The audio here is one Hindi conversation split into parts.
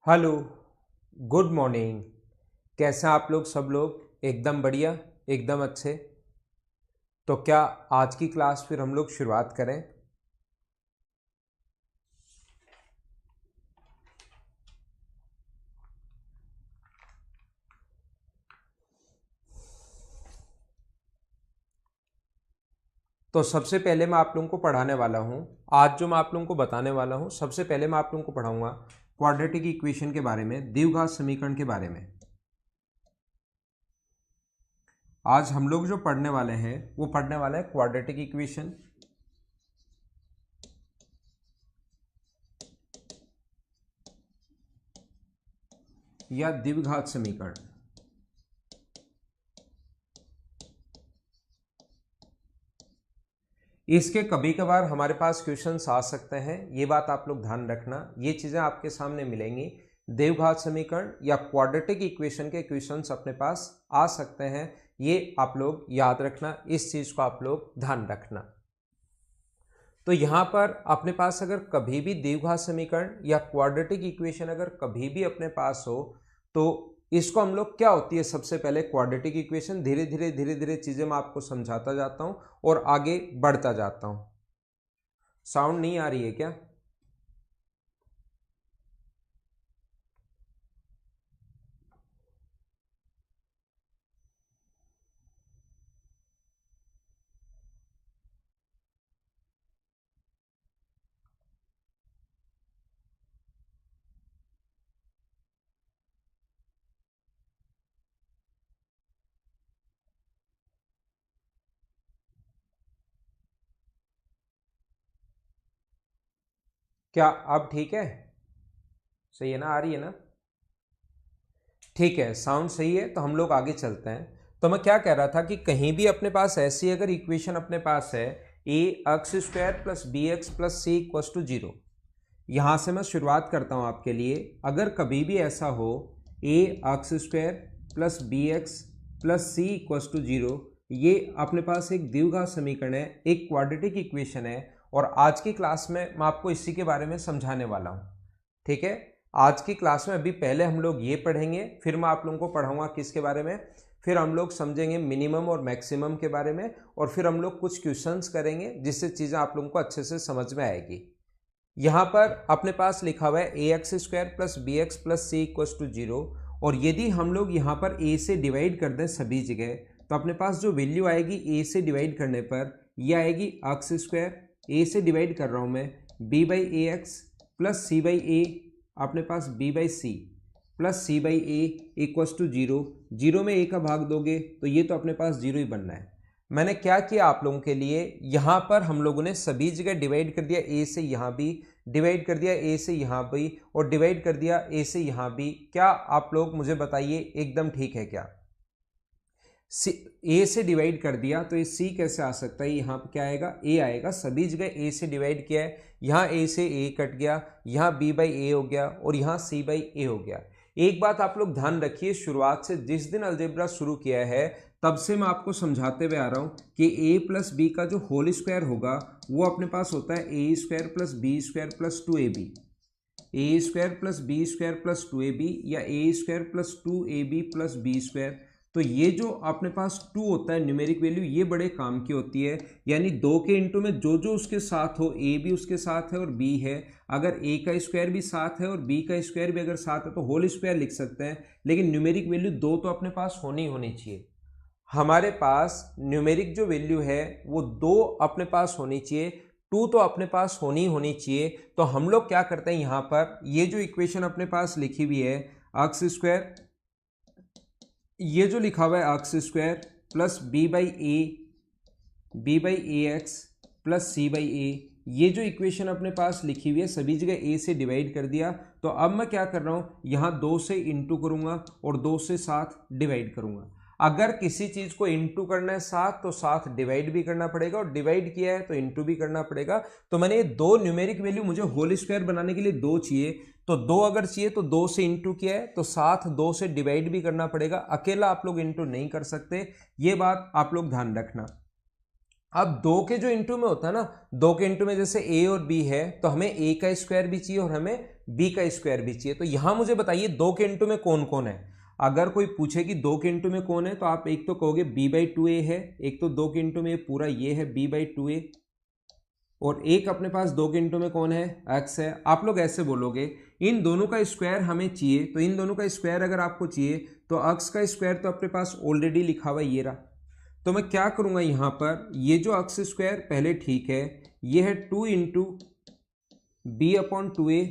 हेलो। Good morning. कैसे हैं आप लोग? सब लोग एकदम बढ़िया, एकदम अच्छे। तो क्या आज की क्लास फिर हम लोग शुरुआत करें? तो सबसे पहले मैं आप लोगों को पढ़ाने वाला हूं। आज जो मैं आप लोगों को बताने वाला हूं, सबसे पहले मैं आप लोगों को पढ़ाऊंगा क्वाड्रेटिक इक्वेशन के बारे में, द्विघात समीकरण के बारे में। आज हम लोग जो पढ़ने वाले हैं वो पढ़ने वाला है क्वाड्रेटिक इक्वेशन या द्विघात समीकरण। इसके कभी कभार हमारे पास क्वेश्चंस आ सकते हैं, ये बात आप लोग ध्यान रखना। ये चीज़ें आपके सामने मिलेंगी। द्विघात समीकरण या क्वाड्रेटिक इक्वेशन के क्वेश्चंस अपने पास आ सकते हैं, ये आप लोग याद रखना। इस चीज़ को आप लोग ध्यान रखना। तो यहाँ पर अपने पास अगर कभी भी द्विघात समीकरण या क्वाड्रेटिक इक्वेशन अगर कभी भी अपने पास हो तो इसको हम लोग क्या होती है, सबसे पहले क्वाड्रेटिक इक्वेशन। धीरे धीरे धीरे धीरे चीजें मैं आपको समझाता जाता हूं और आगे बढ़ता जाता हूं। साउंड नहीं आ रही है क्या? क्या अब ठीक है? सही है ना? आ रही है ना? ठीक है, साउंड सही है तो हम लोग आगे चलते हैं। तो मैं क्या कह रहा था कि कहीं भी अपने पास ऐसी अगर इक्वेशन अपने पास है, a x square plus B x plus c equals to zero. यहां से मैं शुरुआत करता हूं आपके लिए। अगर कभी भी ऐसा हो a x square plus B x plus c equals to zero, ये अपने पास एक द्विघात समीकरण है, एक क्वाड्रेटिक इक्वेशन है। और आज की क्लास में मैं आपको इसी के बारे में समझाने वाला हूं। ठीक है, आज की क्लास में अभी पहले हम लोग ये पढ़ेंगे, फिर मैं आप लोगों को पढ़ाऊंगा किसके बारे में, फिर हम लोग समझेंगे मिनिमम और मैक्सिमम के बारे में, और फिर हम लोग कुछ क्वेश्चंस करेंगे जिससे चीज़ें आप लोगों को अच्छे से समझ में आएगी। यहाँ पर अपने पास लिखा हुआ है a x square plus B x plus c equals to zero. और यदि हम लोग यहाँ पर ए से डिवाइड कर दें सभी जगह, तो अपने पास जो वैल्यू आएगी ए से डिवाइड करने पर, ये आएगी एक्स स्क्वायर, ए से डिवाइड कर रहा हूँ मैं, b by A x plus c by a, अपने पास b by c plus c by a equals to zero. Zero में ए का भाग दोगे तो ये तो अपने पास जीरो ही बनना है। मैंने क्या किया आप लोगों के लिए, यहाँ पर हम लोगों ने सभी जगह डिवाइड कर दिया, ए से यहाँ भी डिवाइड कर दिया, ए से यहाँ भी, और डिवाइड कर दिया ए से यहाँ भी। क्या आप लोग मुझे बताइए, एकदम ठीक है क्या? ए से डिवाइड कर दिया तो ये सी कैसे आ सकता है? यहाँ पे क्या आएगा? ए आएगा। सभी जगह ए से डिवाइड किया है, यहाँ ए से ए कट गया, यहाँ बी बाई ए हो गया, और यहाँ सी बाई ए हो गया। एक बात आप लोग ध्यान रखिए, शुरुआत से जिस दिन अलजेब्रा शुरू किया है तब से मैं आपको समझाते हुए आ रहा हूँ कि ए प्लस बी का जो होल स्क्वायर होगा वो अपने पास होता है a square plus B square plus two a b. A square plus B square plus two a b, या a square plus two a b plus B square. तो ये जो अपने पास टू होता है न्यूमेरिक वैल्यू, ये बड़े काम की होती है। यानी दो के इंटू में जो जो उसके साथ हो, ए भी उसके साथ है और बी है। अगर ए का स्क्वायर भी साथ है और बी का स्क्वायर भी अगर साथ है तो होल स्क्वायर लिख सकते हैं, लेकिन न्यूमेरिक वैल्यू दो तो अपने पास होनी होनी चाहिए। हमारे पास न्यूमेरिक जो वैल्यू है वो दो अपने पास होनी चाहिए, टू तो अपने पास होनी होनी चाहिए। तो हम लोग क्या करते हैं, यहां पर ये जो इक्वेशन अपने पास लिखी हुई है एक्स स्क्वायर, ये जो लिखा हुआ है x square plus B by A x plus c by a, ये जो इक्वेशन अपने पास लिखी हुई है सभी जगह ए से डिवाइड कर दिया। तो अब मैं क्या कर रहा हूं, यहां दो से इंटू करूंगा और दो से साथ डिवाइड करूंगा। अगर किसी चीज को इंटू करना है साथ, तो साथ डिवाइड भी करना पड़ेगा, और डिवाइड किया है तो इंटू भी करना पड़ेगा। तो मैंने ये दो न्यूमेरिक वैल्यू, मुझे होल स्क्वायर बनाने के लिए दो चाहिए, तो दो अगर चाहिए तो दो से इंटू किया है तो साथ दो से डिवाइड भी करना पड़ेगा। अकेला आप लोग इंटू नहीं कर सकते, ये बात आप लोग ध्यान रखना। अब दो के जो इंटू में होता है ना, दो के इंटू में जैसे a और b है तो हमें a का स्क्वायर भी चाहिए और हमें b का स्क्वायर भी चाहिए। तो यहां मुझे बताइए दो के इंटू में कौन कौन है। अगर कोई पूछे कि दो के इंटू में कौन है तो आप एक तो कहोगे b/2a है, एक तो दो के इंटू में पूरा ये है b/2a, और एक अपने पास दो के इंटू में कौन है, x है। आप लोग ऐसे बोलोगे इन दोनों का स्क्वायर हमें चाहिए, तो इन दोनों का स्क्वायर अगर आपको चाहिए तो x का स्क्वायर तो अपने पास ऑलरेडी लिखा हुआ ये रहा। तो मैं क्या करूंगा यहाँ पर, ये जो x स्क्वायर पहले ठीक है, ये है 2 इंटू b/2a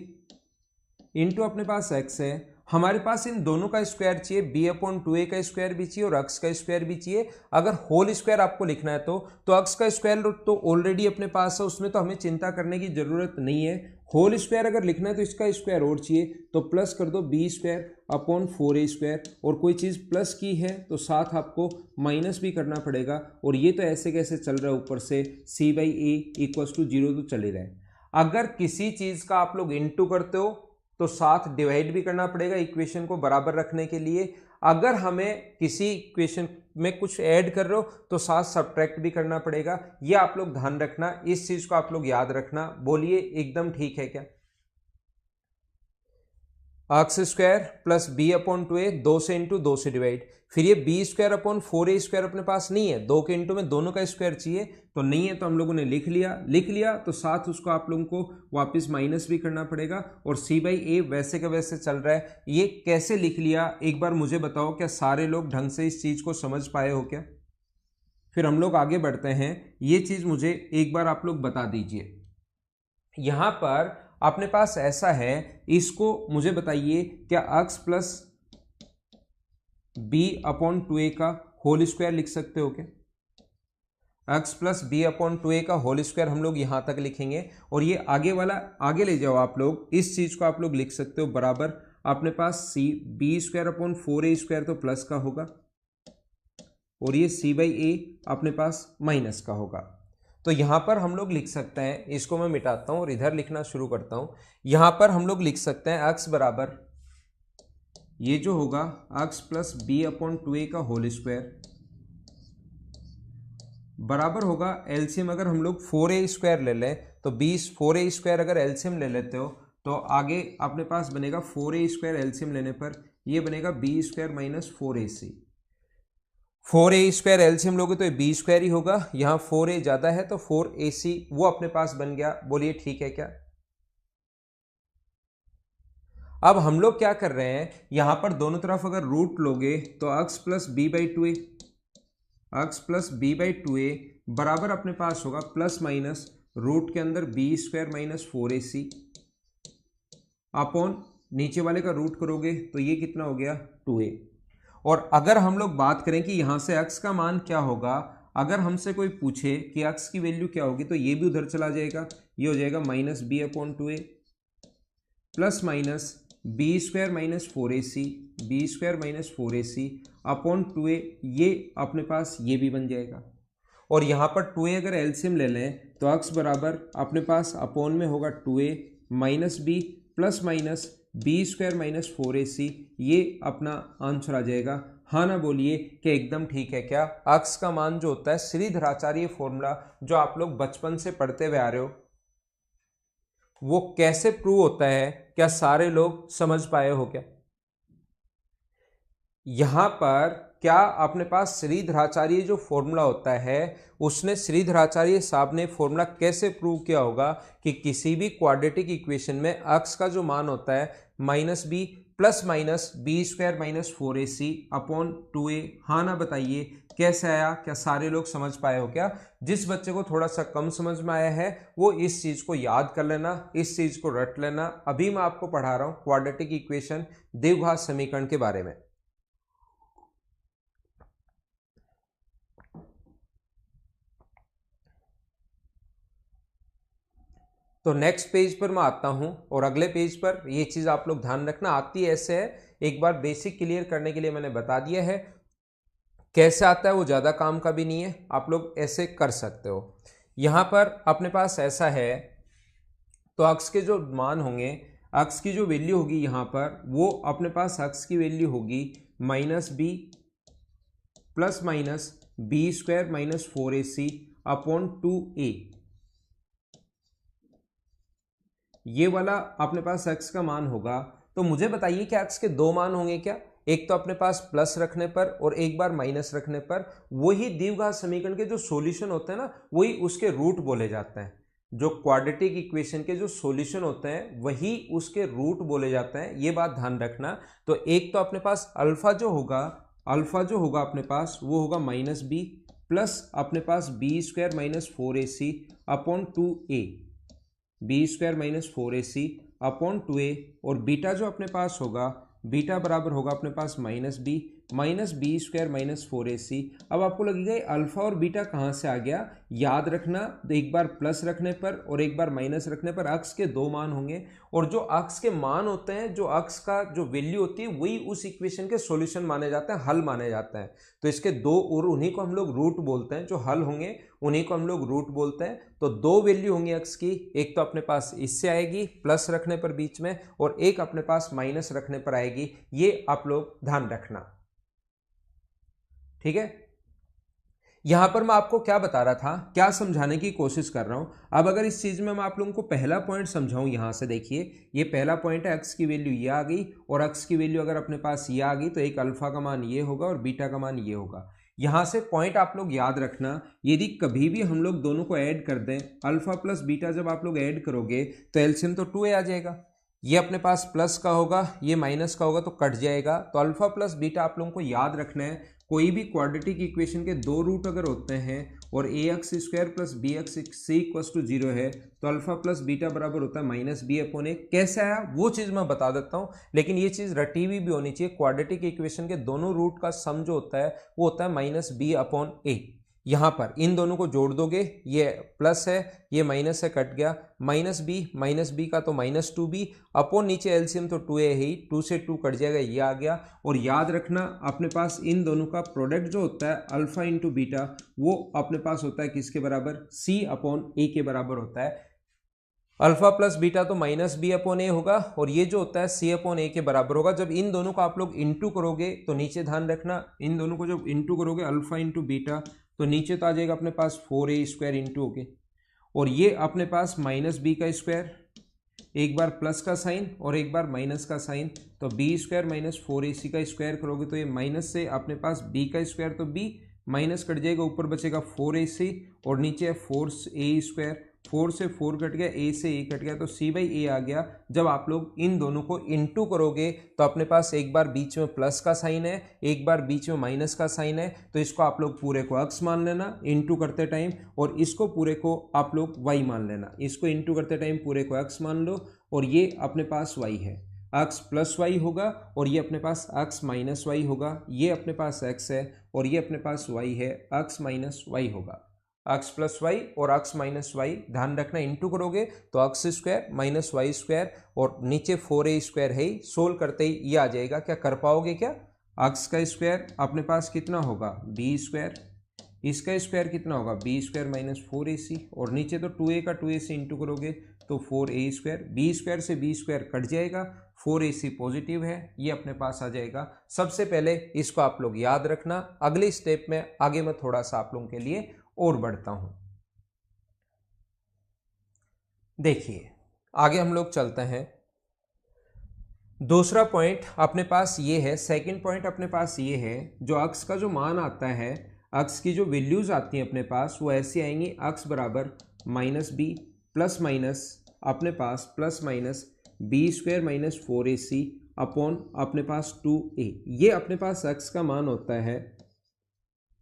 इंटू अपने पास x है। हमारे पास इन दोनों का स्क्वायर चाहिए, b/2a का स्क्वायर भी चाहिए और x का स्क्वायर भी चाहिए। अगर होल स्क्वायर आपको लिखना है तो x का स्क्वायर तो ऑलरेडी अपने पास है, उसमें तो हमें चिंता करने की जरूरत नहीं है। होल स्क्वायर अगर लिखना है तो इसका स्क्वायर और चाहिए, तो प्लस कर दो b²/4a², और कोई चीज़ प्लस की है तो साथ आपको माइनस भी करना पड़ेगा। और ये तो ऐसे कैसे चल रहा है ऊपर से c/a = 0 तो चल ही रहा है। अगर किसी चीज़ का आप लोग इंटू करते हो तो साथ डिवाइड भी करना पड़ेगा इक्वेशन को बराबर रखने के लिए। अगर हमें किसी इक्वेशन में कुछ ऐड कर रहे हो तो साथ सब्ट्रैक्ट भी करना पड़ेगा। ये आप लोग ध्यान रखना, इस चीज को आप लोग याद रखना। बोलिए एकदम ठीक है क्या? x² प्लस b/2a, 2 से इंटू 2 से डिवाइड, फिर ये b²/4a² अपने पास नहीं है, दो के इंटू में दोनों का स्क्वायर चाहिए, तो नहीं है तो हम लोगों ने लिख लिया तो साथ उसको आप लोगों को वापस माइनस भी करना पड़ेगा। और c/a वैसे का वैसे चल रहा है। ये कैसे लिख लिया एक बार मुझे बताओ, क्या सारे लोग ढंग से इस चीज को समझ पाए हो क्या? फिर हम लोग आगे बढ़ते हैं, ये चीज मुझे एक बार आप लोग बता दीजिए। यहां पर अपने पास ऐसा है, इसको मुझे बताइए क्या x प्लस b/2a का होल स्क्वायर लिख सकते हो क्या? x प्लस b/2a का होल स्क्वायर हम लोग यहां तक लिखेंगे, और ये आगे वाला आगे ले जाओ आप लोग, इस चीज को आप लोग लिख सकते हो बराबर अपने पास b²/4a² तो प्लस का होगा और ये c/a अपने पास माइनस का होगा। तो यहां पर हम लोग लिख सकते हैं, इसको मैं मिटाता हूं और इधर लिखना शुरू करता हूं। यहां पर हम लोग लिख सकते हैं x बराबर ये जो होगा x प्लस b/2a का होल स्क्वायर बराबर होगा एलसीएम। अगर हम लोग 4a² ले लें तो 4a² अगर एलसीएम ले लेते हो तो आगे अपने पास बनेगा 4a² एलसीएम लेने पर ये बनेगा b² minus 4ac। 4a² LCM लोगे तो ये b² ही होगा, यहां 4a ज्यादा है तो 4ac वो अपने पास बन गया। बोलिए ठीक है क्या? अब हम लोग क्या कर रहे हैं, यहां पर दोनों तरफ अगर रूट लोगे तो x प्लस b/2a बराबर अपने पास होगा प्लस माइनस रूट के अंदर b² माइनस 4ac अपॉन नीचे वाले का रूट करोगे तो ये कितना हो गया 2a। और अगर हम लोग बात करें कि यहां से x का मान क्या होगा, अगर हमसे कोई पूछे कि x की वैल्यू क्या होगी तो ये भी उधर चला जाएगा, ये हो जाएगा minus b/2a plus minus b² minus 4ac upon 2a, ये अपने पास ये भी बन जाएगा। और यहाँ पर 2a अगर एलसीएम ले लें तो x बराबर अपने पास अपॉन में होगा 2a minus b plus minus b² minus 4ac, ये अपना आंसर आ जाएगा। हाँ ना बोलिए कि एकदम ठीक है क्या? x का मान जो होता है श्रीधराचार्य फॉर्मूला जो आप लोग बचपन से पढ़ते हुए आ रहे हो, वो कैसे प्रूव होता है, क्या सारे लोग समझ पाए हो क्या? यहां पर क्या अपने पास श्रीधराचार्य जो फॉर्मूला होता है, उसने श्रीधराचार्य साहब ने फॉर्मूला कैसे प्रूव किया होगा कि किसी भी क्वाड्रेटिक इक्वेशन में x का जो मान होता है minus b plus minus b² minus 4ac upon 2a। हाँ ना बताइए कैसे आया, क्या सारे लोग समझ पाए हो क्या? जिस बच्चे को थोड़ा सा कम समझ में आया है वो इस चीज को याद कर लेना, इस चीज को रट लेना। अभी मैं आपको पढ़ा रहा हूं क्वाड्रेटिक इक्वेशन द्विघात समीकरण के बारे में। तो नेक्स्ट पेज पर मैं आता हूं और अगले पेज पर ये चीज आप लोग ध्यान रखना, आती ऐसे है, एक बार बेसिक क्लियर करने के लिए मैंने बता दिया है। कैसे आता है वो ज्यादा काम का भी नहीं है, आप लोग ऐसे कर सकते हो। यहां पर अपने पास ऐसा है तो x के जो मान होंगे, x की जो वैल्यू होगी यहां पर वो अपने पास x की वैल्यू होगी minus b plus minus b² minus 4ac upon 2a, ये वाला अपने पास x का मान होगा। तो मुझे बताइए कि x के दो मान होंगे क्या? एक तो अपने पास प्लस रखने पर और एक बार माइनस रखने पर। वही द्विघात समीकरण के जो सॉल्यूशन होते हैं ना, वही उसके रूट बोले जाते हैं। जो क्वाड्रेटिक इक्वेशन के जो सॉल्यूशन होते हैं वही उसके रूट बोले जाते हैं, ये बात ध्यान रखना। तो एक तो अपने पास अल्फा जो होगा अपने पास वो होगा माइनस बी, प्लस अपने पास b square minus 4ac upon 2a, b square minus 4ac upon 2a, और बीटा जो अपने पास होगा, बीटा बराबर होगा अपने पास minus B square minus 4ac। अब आपको लगेगा अल्फा और बीटा कहाँ से आ गया? याद रखना, तो एक बार प्लस रखने पर और एक बार माइनस रखने पर अक्स के दो मान होंगे, और जो अक्स के मान होते हैं, जो अक्स का जो वैल्यू होती है, वही उस इक्वेशन के सॉल्यूशन माने जाते हैं, हल माने जाते हैं। तो इसके दो, और उन्हीं को हम लोग रूट बोलते हैं, जो हल होंगे उन्हीं को हम लोग रूट बोलते हैं। तो दो वैल्यू होंगी अक्स की, एक तो अपने पास इससे आएगी प्लस रखने पर बीच में, और एक अपने पास माइनस रखने पर आएगी। ये आप लोग ध्यान रखना, ठीक है। यहां पर मैं आपको क्या बता रहा था, क्या समझाने की कोशिश कर रहा हूं। अब अगर इस चीज में मैं आप लोगों को पहला पॉइंट समझाऊं, यहां से देखिए, ये पहला पॉइंट है, एक्स की वैल्यू ये आ गई, और एक्स की वैल्यू अगर अपने पास ये आ गई तो एक अल्फा का मान ये होगा और बीटा का मान ये होगा। यहां से पॉइंट आप लोग याद रखना, यदि कभी भी हम लोग दोनों को ऐड कर दें, अल्फा प्लस बीटा जब आप लोग ऐड करोगे तो एलसीएम तो 2a आ जाएगा। ये अपने पास प्लस का होगा, ये माइनस का होगा, तो कट जाएगा। तो अल्फा प्लस बीटा आप लोगों को याद रखना है। कोई भी क्वाड्रेटिक इक्वेशन के दो रूट अगर होते हैं और a x square plus B x c equal to 0 है, तो अल्फा प्लस बीटा बराबर होता है माइनस बी अपॉन ए। कैसे आया वो चीज़ मैं बता देता हूँ, लेकिन ये चीज़ रटी हुई भी होनी चाहिए। क्वाड्रेटिक इक्वेशन के दोनों रूट का सम जो होता है वो होता है माइनस बी अपॉन ए। यहाँ पर इन दोनों को जोड़ दोगे, ये प्लस है ये माइनस है, कट गया, माइनस बी का तो माइनस 2b अपॉन नीचे एलसीएम तो 2a है ही, 2 से 2 कट जाएगा, ये आ गया। और याद रखना अपने पास इन दोनों का प्रोडक्ट जो होता है अल्फा इंटू बीटा, वो अपने पास होता है किसके बराबर? c अपॉन ए के बराबर होता है। अल्फा प्लस बीटा तो माइनस बी अपॉन ए होगा, और ये जो होता है सी अपॉन ए के बराबर होगा। जब इन दोनों को आप लोग इंटू करोगे तो नीचे ध्यान रखना, इन दोनों को जब इंटू करोगे अल्फा इंटू बीटा, तो नीचे तो आ जाएगा अपने पास 4a स्क्वायर इंटू होके, और ये अपने पास माइनस बी का स्क्वायर, एक बार प्लस का साइन और एक बार माइनस का साइन, तो बी स्क्वायर माइनस 4ac का स्क्वायर करोगे तो ये माइनस से अपने पास b का स्क्वायर, तो b माइनस कट जाएगा, ऊपर बचेगा 4ac, और नीचे है 4a स्क्वायर, 4 से 4 कट गया, a से a कट गया, तो c बाई ए आ गया। जब आप लोग इन दोनों को इंटू करोगे तो अपने पास एक बार बीच में प्लस का साइन है, एक बार बीच में माइनस का साइन है, तो इसको आप लोग पूरे को x मान लेना इंटू करते टाइम, और इसको पूरे को आप लोग y मान लेना। इसको इंटू करते टाइम पूरे को x मान लो, और ये अपने पास y है, x प्लस वाई होगा, और ये अपने पास x माइनस वाई होगा। ये अपने पास x है और ये अपने पास y है, x माइनस वाई होगा। x प्लस वाई और x माइनस वाई, ध्यान रखना इंटू करोगे तो x square minus y square, और नीचे 4a स्क्वायर है ही, सोल्व करते ही ये आ जाएगा। क्या कर पाओगे? क्या x का स्क्वायर अपने पास कितना होगा? b स्क्वायर, इसका स्क्वायर कितना होगा? b स्क्वायर माइनस 4ac, और नीचे तो 2a का 2a से इंटू करोगे तो 4a स्क्वायर, b स्क्वायर से b स्क्वायर कट जाएगा, 4ac पॉजिटिव है, ये अपने पास आ जाएगा। सबसे पहले इसको आप लोग याद रखना, अगले स्टेप में आगे मैं थोड़ा सा आप लोगों के लिए और बढ़ता हूं। देखिए आगे हम लोग चलते हैं। दूसरा पॉइंट अपने पास ये है, सेकंड पॉइंट अपने पास ये है, जो अक्स का जो मान आता है, अक्स की जो वैल्यूज आती हैं अपने पास, वो ऐसी आएंगी, अक्स बराबर माइनस बी प्लस माइनस अपने पास plus minus B square minus 4ac upon अपने पास 2a। ये अपने पास अक्स का मान होता है।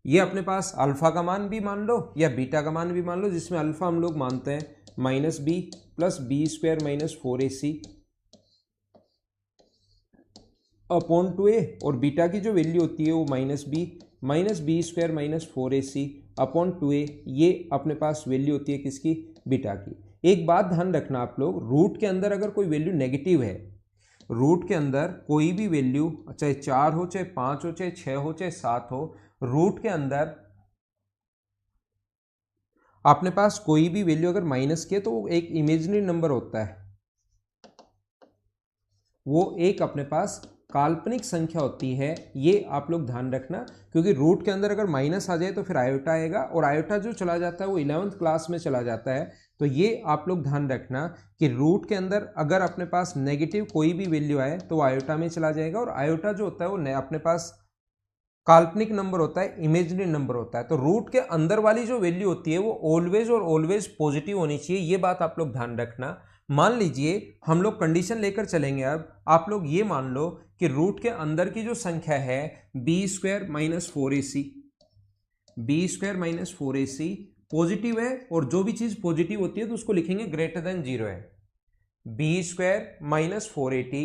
ये अपने पास अल्फा का मान भी मान लो या बीटा का मान भी मान लो, जिसमें अल्फा हम लोग मानते हैं minus B plus B square minus 4ac upon 2a, और बीटा की जो वैल्यू होती है वो minus B square minus 4ac upon 2a। ये अपने पास वैल्यू होती है किसकी? बीटा की। एक बात ध्यान रखना आप लोग, रूट के अंदर अगर कोई वैल्यू नेगेटिव है, रूट के अंदर कोई भी वैल्यू, चाहे 4 हो, चाहे 5 हो, चाहे 6 हो, चाहे 7 हो, रूट के अंदर अपने पास कोई भी वैल्यू अगर माइनस की है तो वो एक इमेजिनरी नंबर होता है, वो एक अपने पास काल्पनिक संख्या होती है, ये आप लोग ध्यान रखना, क्योंकि रूट के अंदर अगर माइनस आ जाए तो फिर आयोटा आएगा, और आयोटा जो चला जाता है वो 11th क्लास में चला जाता है। तो ये आप लोग ध्यान रखना कि रूट के अंदर अगर अपने पास नेगेटिव कोई भी वैल्यू आए तो वो आयोटा में चला जाएगा, और आयोटा जो होता है वो अपने पास काल्पनिक नंबर होता है, इमेजिनरी नंबर होता है। तो रूट के अंदर वाली जो वैल्यू होती है वो ऑलवेज और ऑलवेज पॉजिटिव होनी चाहिए, ये बात आप लोग ध्यान रखना। मान लीजिए हम लोग कंडीशन लेकर चलेंगे, अब आप लोग ये मान लो कि रूट के अंदर की जो संख्या है B square minus 4ac, B square minus 4ac positive है, और जो भी चीज पॉजिटिव होती है तो उसको लिखेंगे ग्रेटर देन 0 है। B square minus 480,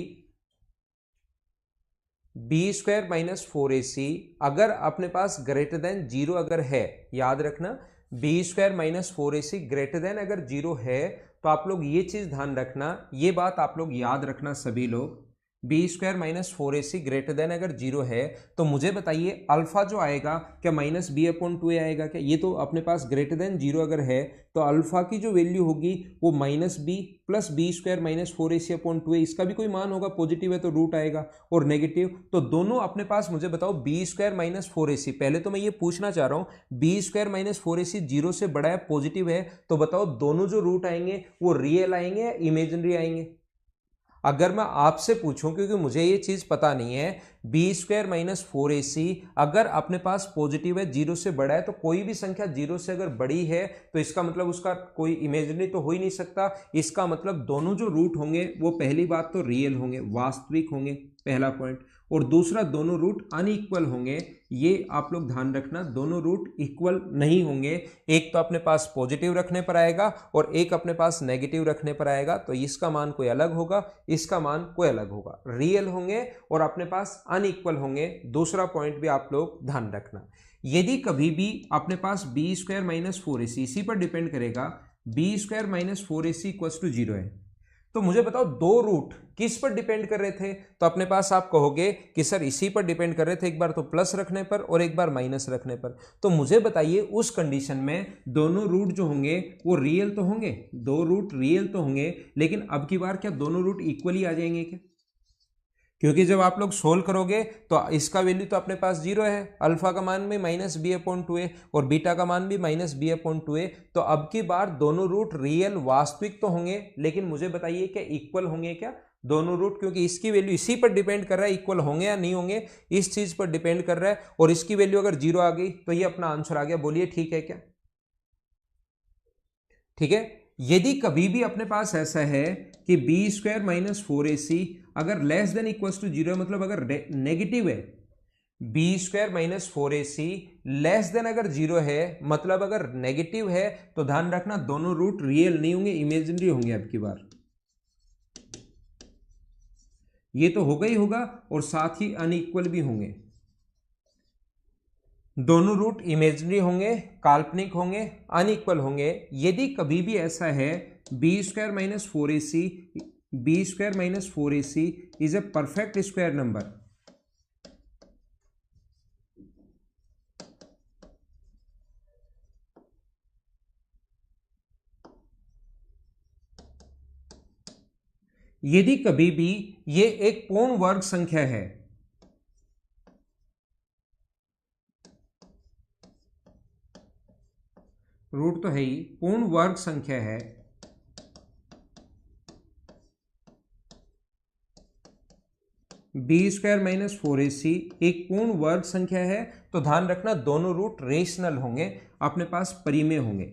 B square minus 4ac अगर अपने पास ग्रेटर देन 0 अगर है, याद रखना B square minus 4ac greater than अगर 0 है, तो आप लोग ये चीज ध्यान रखना, ये बात आप लोग याद रखना सभी लोग, B square minus 4ac greater than अगर 0 है तो मुझे बताइए अल्फा जो आएगा क्या माइनस बी अपॉन 2a आएगा क्या? ये तो अपने पास ग्रेटर देन 0 अगर है तो अल्फा की जो वैल्यू होगी वो minus B plus B square minus 4ac upon 2a, इसका भी कोई मान होगा, पॉजिटिव है तो रूट आएगा, और नेगेटिव तो दोनों अपने पास। मुझे बताओ बी स्क्वायर माइनस 4ac, पहले तो मैं ये पूछना चाह रहा हूं बी स्क्वायर माइनस 4ac 0 से बड़ा है, पॉजिटिव है, तो बताओ दोनों जो रूट आएंगे वो रियल आएंगे या इमेजिनरी आएंगे? अगर मैं आपसे पूछूं, क्योंकि मुझे ये चीज पता नहीं है, बी स्क्वायर माइनस 4ac अगर अपने पास पॉजिटिव है, 0 से बड़ा है, तो कोई भी संख्या 0 से अगर बड़ी है तो इसका मतलब उसका कोई इमेजिनरी तो हो ही नहीं सकता। इसका मतलब दोनों जो रूट होंगे वो पहली बात तो रियल होंगे, वास्तविक होंगे, पहला पॉइंट, और दूसरा दोनों रूट अनइक्वल होंगे। ये आप लोग ध्यान रखना, दोनों रूट इक्वल नहीं होंगे, एक तो अपने पास पॉजिटिव रखने पर आएगा और एक अपने पास नेगेटिव रखने पर आएगा, तो इसका मान कोई अलग होगा, इसका मान कोई अलग होगा, रियल होंगे और अपने पास अनइक्वल होंगे। दूसरा पॉइंट भी आप लोग ध्यान रखना, यदि कभी भी अपने पास बी स्क्वायर माइनस 4ac इसी पर डिपेंड करेगा, B square minus 4ac equal to 0 है, तो मुझे बताओ दो रूट किस पर डिपेंड कर रहे थे? तो अपने पास आप कहोगे कि सर इसी पर डिपेंड कर रहे थे, एक बार तो प्लस रखने पर और एक बार माइनस रखने पर। तो मुझे बताइए उस कंडीशन में दोनों रूट जो होंगे वो रियल तो होंगे, दो रूट रियल तो होंगे, लेकिन अब की बार क्या दोनों रूट इक्वली आ जाएंगे क्या? क्योंकि जब आप लोग सोल्व करोगे तो इसका वैल्यू तो अपने पास 0 है, अल्फा का मान भी माइनस बी अपॉन 2a और बीटा का मान भी माइनस बी अपॉन 2a, तो अब की बार दोनों रूट रियल वास्तविक तो होंगे, लेकिन मुझे बताइए क्या इक्वल होंगे क्या दोनों रूट? क्योंकि इसकी वैल्यू इसी पर डिपेंड कर रहा है, इक्वल होंगे या नहीं होंगे इस चीज पर डिपेंड कर रहा है, और इसकी वैल्यू अगर 0 आ गई तो ये अपना आंसर आ गया। बोलिए ठीक है क्या? ठीक है। यदि कभी भी अपने पास ऐसा है कि बी स्क्वायर माइनस 4ac अगर लेस देन इक्वल टू 0 मतलब अगर नेगेटिव है, B square minus 4ac less than अगर 0 है मतलब अगर नेगेटिव है, तो ध्यान रखना दोनों रूट रियल नहीं होंगे, इमेजिनरी होंगे। अब की बार ये तो होगा ही होगा और साथ ही अनइक्वल भी होंगे, दोनों रूट इमेजिनरी होंगे, काल्पनिक होंगे, अनइक्वल होंगे। यदि कभी भी ऐसा है B square minus 4ac, B square minus 4ac is a perfect square number, यदि कभी भी ये एक पूर्ण वर्ग संख्या है, रूट तो है ही, पूर्ण वर्ग संख्या है, बी स्क्वायर माइनस 4ac एक पूर्ण वर्ग संख्या है, तो ध्यान रखना दोनों रूट रेशनल होंगे, अपने पास परिमेय होंगे,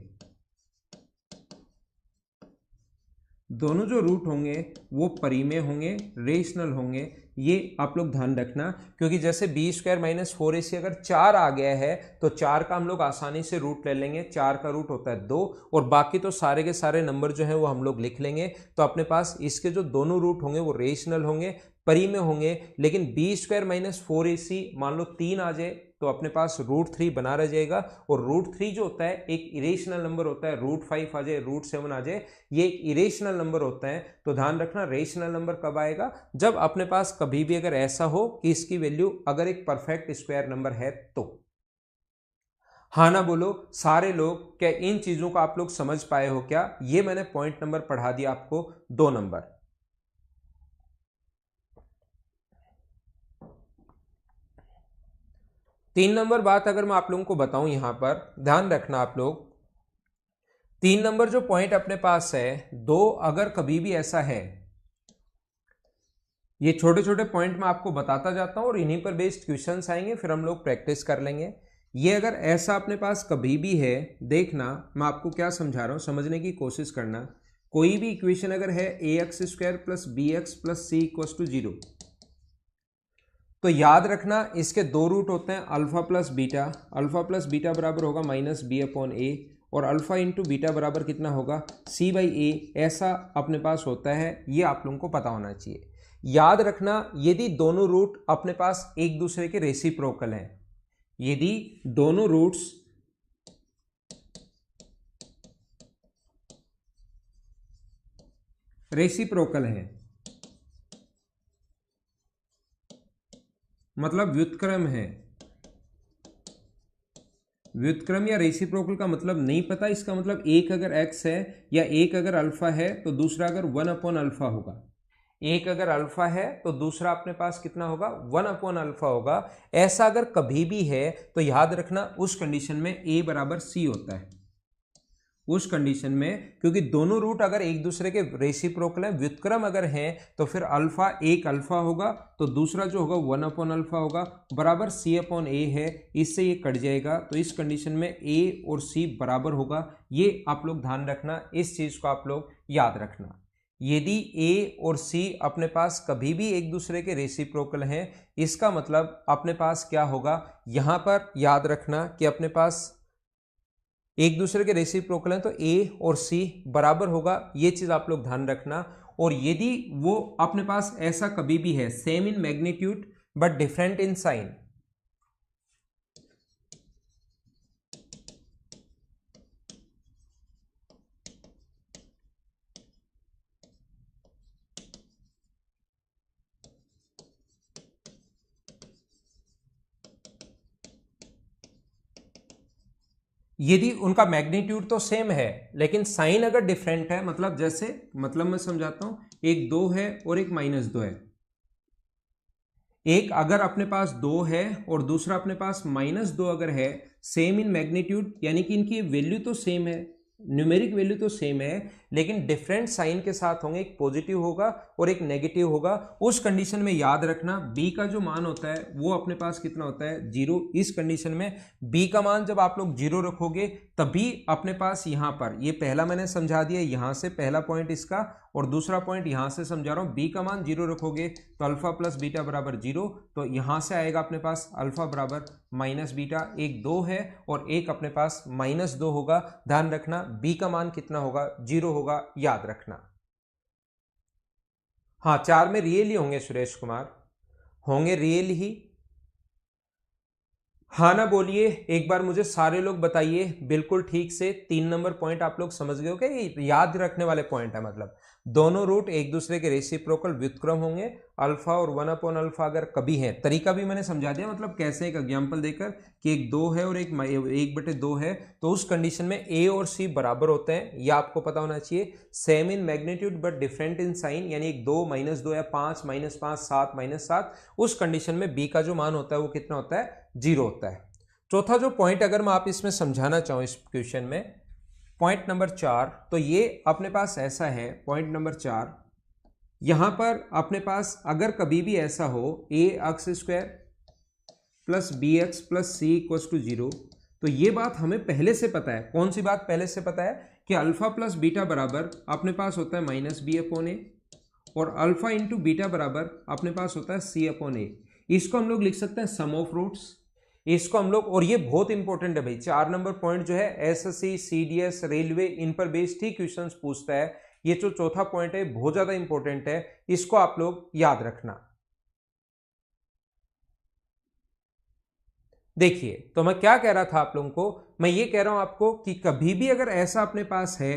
दोनों जो रूट होंगे वो परिमेय होंगे, रेशनल होंगे। ये आप लोग ध्यान रखना, क्योंकि जैसे बी स्क्वायर माइनस 4ac अगर 4 आ गया है तो 4 का हम लोग आसानी से रूट ले लेंगे, 4 का रूट होता है 2, और बाकी तो सारे के सारे नंबर जो है वो हम लोग लिख लेंगे। तो अपने पास इसके जो दोनों रूट होंगे वो रेशनल होंगे, परिमेय होंगे। लेकिन बी स्क्वायर माइनस 4ac मान लो 3 आ जाए तो अपने पास रूट 3 बना रह जाएगा, और रूट 3 जो होता है एक इरेशनल नंबर होता है, रूट 5 आ जाए, रूट 7 आ जाए, ये एक इरेशनल नंबर होता है। तो ध्यान रखना रेशनल नंबर कब आएगा? जब अपने पास कभी भी अगर ऐसा हो कि इसकी वैल्यू अगर एक परफेक्ट स्क्वायर नंबर है तो। हाँ ना बोलो सारे लोग, क्या इन चीजों को आप लोग समझ पाए हो क्या? ये मैंने पॉइंट नंबर पढ़ा दिया आपको, 2 नंबर। 3 नंबर बात अगर मैं आप लोगों को बताऊं, यहां पर ध्यान रखना आप लोग, 3 नंबर जो पॉइंट अपने पास है, दो अगर कभी भी ऐसा है, ये छोटे छोटे पॉइंट मैं आपको बताता जाता हूं और इन्हीं पर बेस्ड क्वेश्चंस आएंगे, फिर हम लोग प्रैक्टिस कर लेंगे। ये अगर ऐसा अपने पास कभी भी है, देखना मैं आपको क्या समझा रहा हूं, समझने की कोशिश करना। कोई भी इक्वेशन अगर है ax² plus bx plus c equals to 0, तो याद रखना इसके दो रूट होते हैं alpha plus beta. Alpha plus beta बराबर होगा माइनस बी अपॉन ए, और अल्फा इंटू बीटा बराबर कितना होगा सी बाई ए, ऐसा अपने पास होता है। ये आप लोगों को पता होना चाहिए। याद रखना यदि दोनों रूट अपने पास एक दूसरे के रेसिप्रोकल हैं, यदि दोनों रूट्स रेसिप्रोकल हैं, मतलब व्युत्क्रम है। व्युत्क्रम या रेसिप्रोकल का मतलब नहीं पता, इसका मतलब एक अगर x है या एक अगर अल्फा है तो दूसरा अगर 1 अपॉन अल्फा होगा। एक अगर अल्फा है तो दूसरा अपने पास कितना होगा 1 अपॉन अल्फा होगा। ऐसा अगर कभी भी है तो याद रखना उस कंडीशन में a बराबर c होता है। उस कंडीशन में, क्योंकि दोनों रूट अगर एक दूसरे के रेसिप्रोकल हैं, व्युत्क्रम अगर हैं, तो फिर अल्फा एक अल्फा होगा तो दूसरा जो होगा 1 अपॉन अल्फा होगा, बराबर c अपॉन ए है, इससे ये कट जाएगा। तो इस कंडीशन में a और c बराबर होगा। ये आप लोग ध्यान रखना, इस चीज को आप लोग याद रखना। यदि a और c अपने पास कभी भी एक दूसरे के रेसिप्रोकल हैं, इसका मतलब अपने पास क्या होगा, यहां पर याद रखना कि अपने पास एक दूसरे के रेसिप्रोकल हैं तो a और c बराबर होगा। ये चीज आप लोग ध्यान रखना। और यदि वो अपने पास ऐसा कभी भी है, same in magnitude but different in sign, यदि उनका मैग्नीट्यूड तो सेम है लेकिन साइन अगर डिफरेंट है, मतलब जैसे, मतलब मैं समझाता हूं, एक 2 है और एक -2 है। एक अगर अपने पास 2 है और दूसरा अपने पास -2 अगर है, सेम इन मैग्नीट्यूड, यानी कि इनकी वैल्यू तो सेम है, न्यूमेरिक वैल्यू तो सेम है, लेकिन डिफरेंट साइन के साथ होंगे, एक पॉजिटिव होगा और एक नेगेटिव होगा। उस कंडीशन में याद रखना b का जो मान होता है वो अपने पास कितना होता है 0। इस कंडीशन में b का मान जब आप लोग 0 रखोगे तभी अपने पास यहां पर, ये पहला मैंने समझा दिया, यहां से पहला पॉइंट इसका, और दूसरा पॉइंट यहां से समझा रहा हूं, b का मान 0 रखोगे तो अल्फा प्लस बीटा बराबर 0, तो यहां से आएगा अपने पास अल्फा बराबर माइनस बीटा। एक 2 है और एक अपने पास -2 होगा। ध्यान रखना b का मान कितना होगा 0 होगा, याद रखना। हाँ, 4 में रियल ही होंगे सुरेश कुमार, होंगे रियल ही। हाँ ना बोलिए एक बार, मुझे सारे लोग बताइए बिल्कुल ठीक से। 3 नंबर पॉइंट आप लोग समझ गए हो क्या? ये याद रखने वाले पॉइंट है, मतलब दोनों रूट एक दूसरे के रेसिप्रोकल व्युत्क्रम होंगे, अल्फा और 1 अपॉन अल्फा अगर कभी है। तरीका भी मैंने समझा दिया, मतलब कैसे, एक एग्जांपल देकर कि एक 2 है और एक 1/2 है, तो उस कंडीशन में a और c बराबर होते हैं, यह आपको पता होना चाहिए। Same in magnitude but different in sign, यानी एक 2 -2 या 5 -5 7 -7, उस कंडीशन में b का जो मान होता है वो कितना होता है 0 होता है। चौथा जो पॉइंट अगर मैं आप इसमें समझाना चाहूं इस क्वेश्चन में, पॉइंट नंबर 4, तो ये अपने पास ऐसा है, पॉइंट नंबर 4, यहां पर अपने पास अगर कभी भी ऐसा हो a² plus bx plus c equals to 0, तो ये बात हमें पहले से पता है। कौन सी बात पहले से पता है? कि अल्फा प्लस बीटा बराबर अपने पास होता है -b अपॉन ए, और अल्फा इंटू बीटा बराबर अपने पास होता है c अपॉन ए। इसको हम लोग लिख सकते हैं सम ऑफ रूट्स। इसको हम लोग, और ये बहुत इंपॉर्टेंट है भाई, 4 नंबर पॉइंट जो है एसएससी, सीडीएस, रेलवे, इन पर बेस्ड ही क्वेश्चंस पूछता है। ये जो चौथा पॉइंट है बहुत ज्यादा इंपॉर्टेंट है, इसको आप लोग याद रखना। देखिए, तो मैं क्या कह रहा था आप लोगों को, मैं ये कह रहा हूं आपको कि कभी भी अगर ऐसा अपने पास है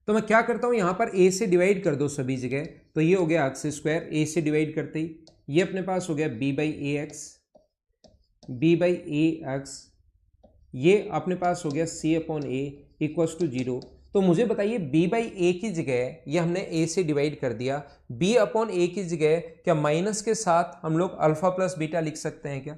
तो मैं क्या करता हूं, यहां पर a से डिवाइड कर दो सभी जगह, तो ये हो गया x², a से डिवाइड करते ही ये अपने पास हो गया b/ax, ये अपने पास हो गया c upon A equals to 0। तो मुझे बताइए b/a की जगह, ये हमने a से डिवाइड कर दिया, b अपॉन a की जगह क्या माइनस के साथ हम लोग अल्फा प्लस बीटा लिख सकते हैं क्या?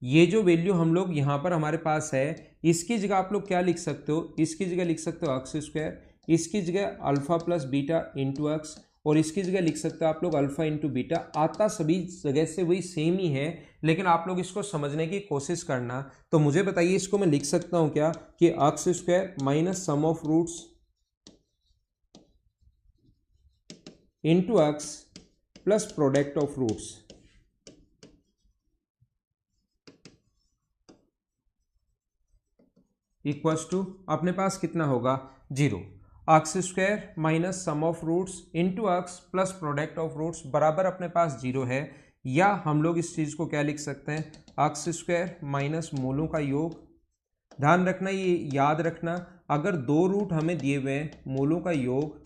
ये जो वैल्यू हम लोग यहाँ पर हमारे पास है, इसकी जगह आप लोग क्या लिख सकते हो, इसकी जगह लिख सकते हो एक्स स्क्वायर, इसकी जगह alpha plus beta into x, और इसकी जगह लिख सकते हो आप लोग अल्फा इंटू बीटा। आता सभी जगह से वही सेम ही है, लेकिन आप लोग इसको समझने की कोशिश करना। तो मुझे बताइए इसको मैं लिख सकता हूँ क्या कि x square minus sum of roots into x plus product of roots equals to अपने पास कितना होगा, 0। X square minus sum of roots into x plus product of roots बराबर अपने पास 0 है। या हम लोग इस चीज़ को क्या लिख सकते हैं, एक्स स्क्वायर माइनस मूलों का योग। ध्यान रखना, ये याद रखना, अगर दो रूट हमें दिए हुए हैं, मूलों का योग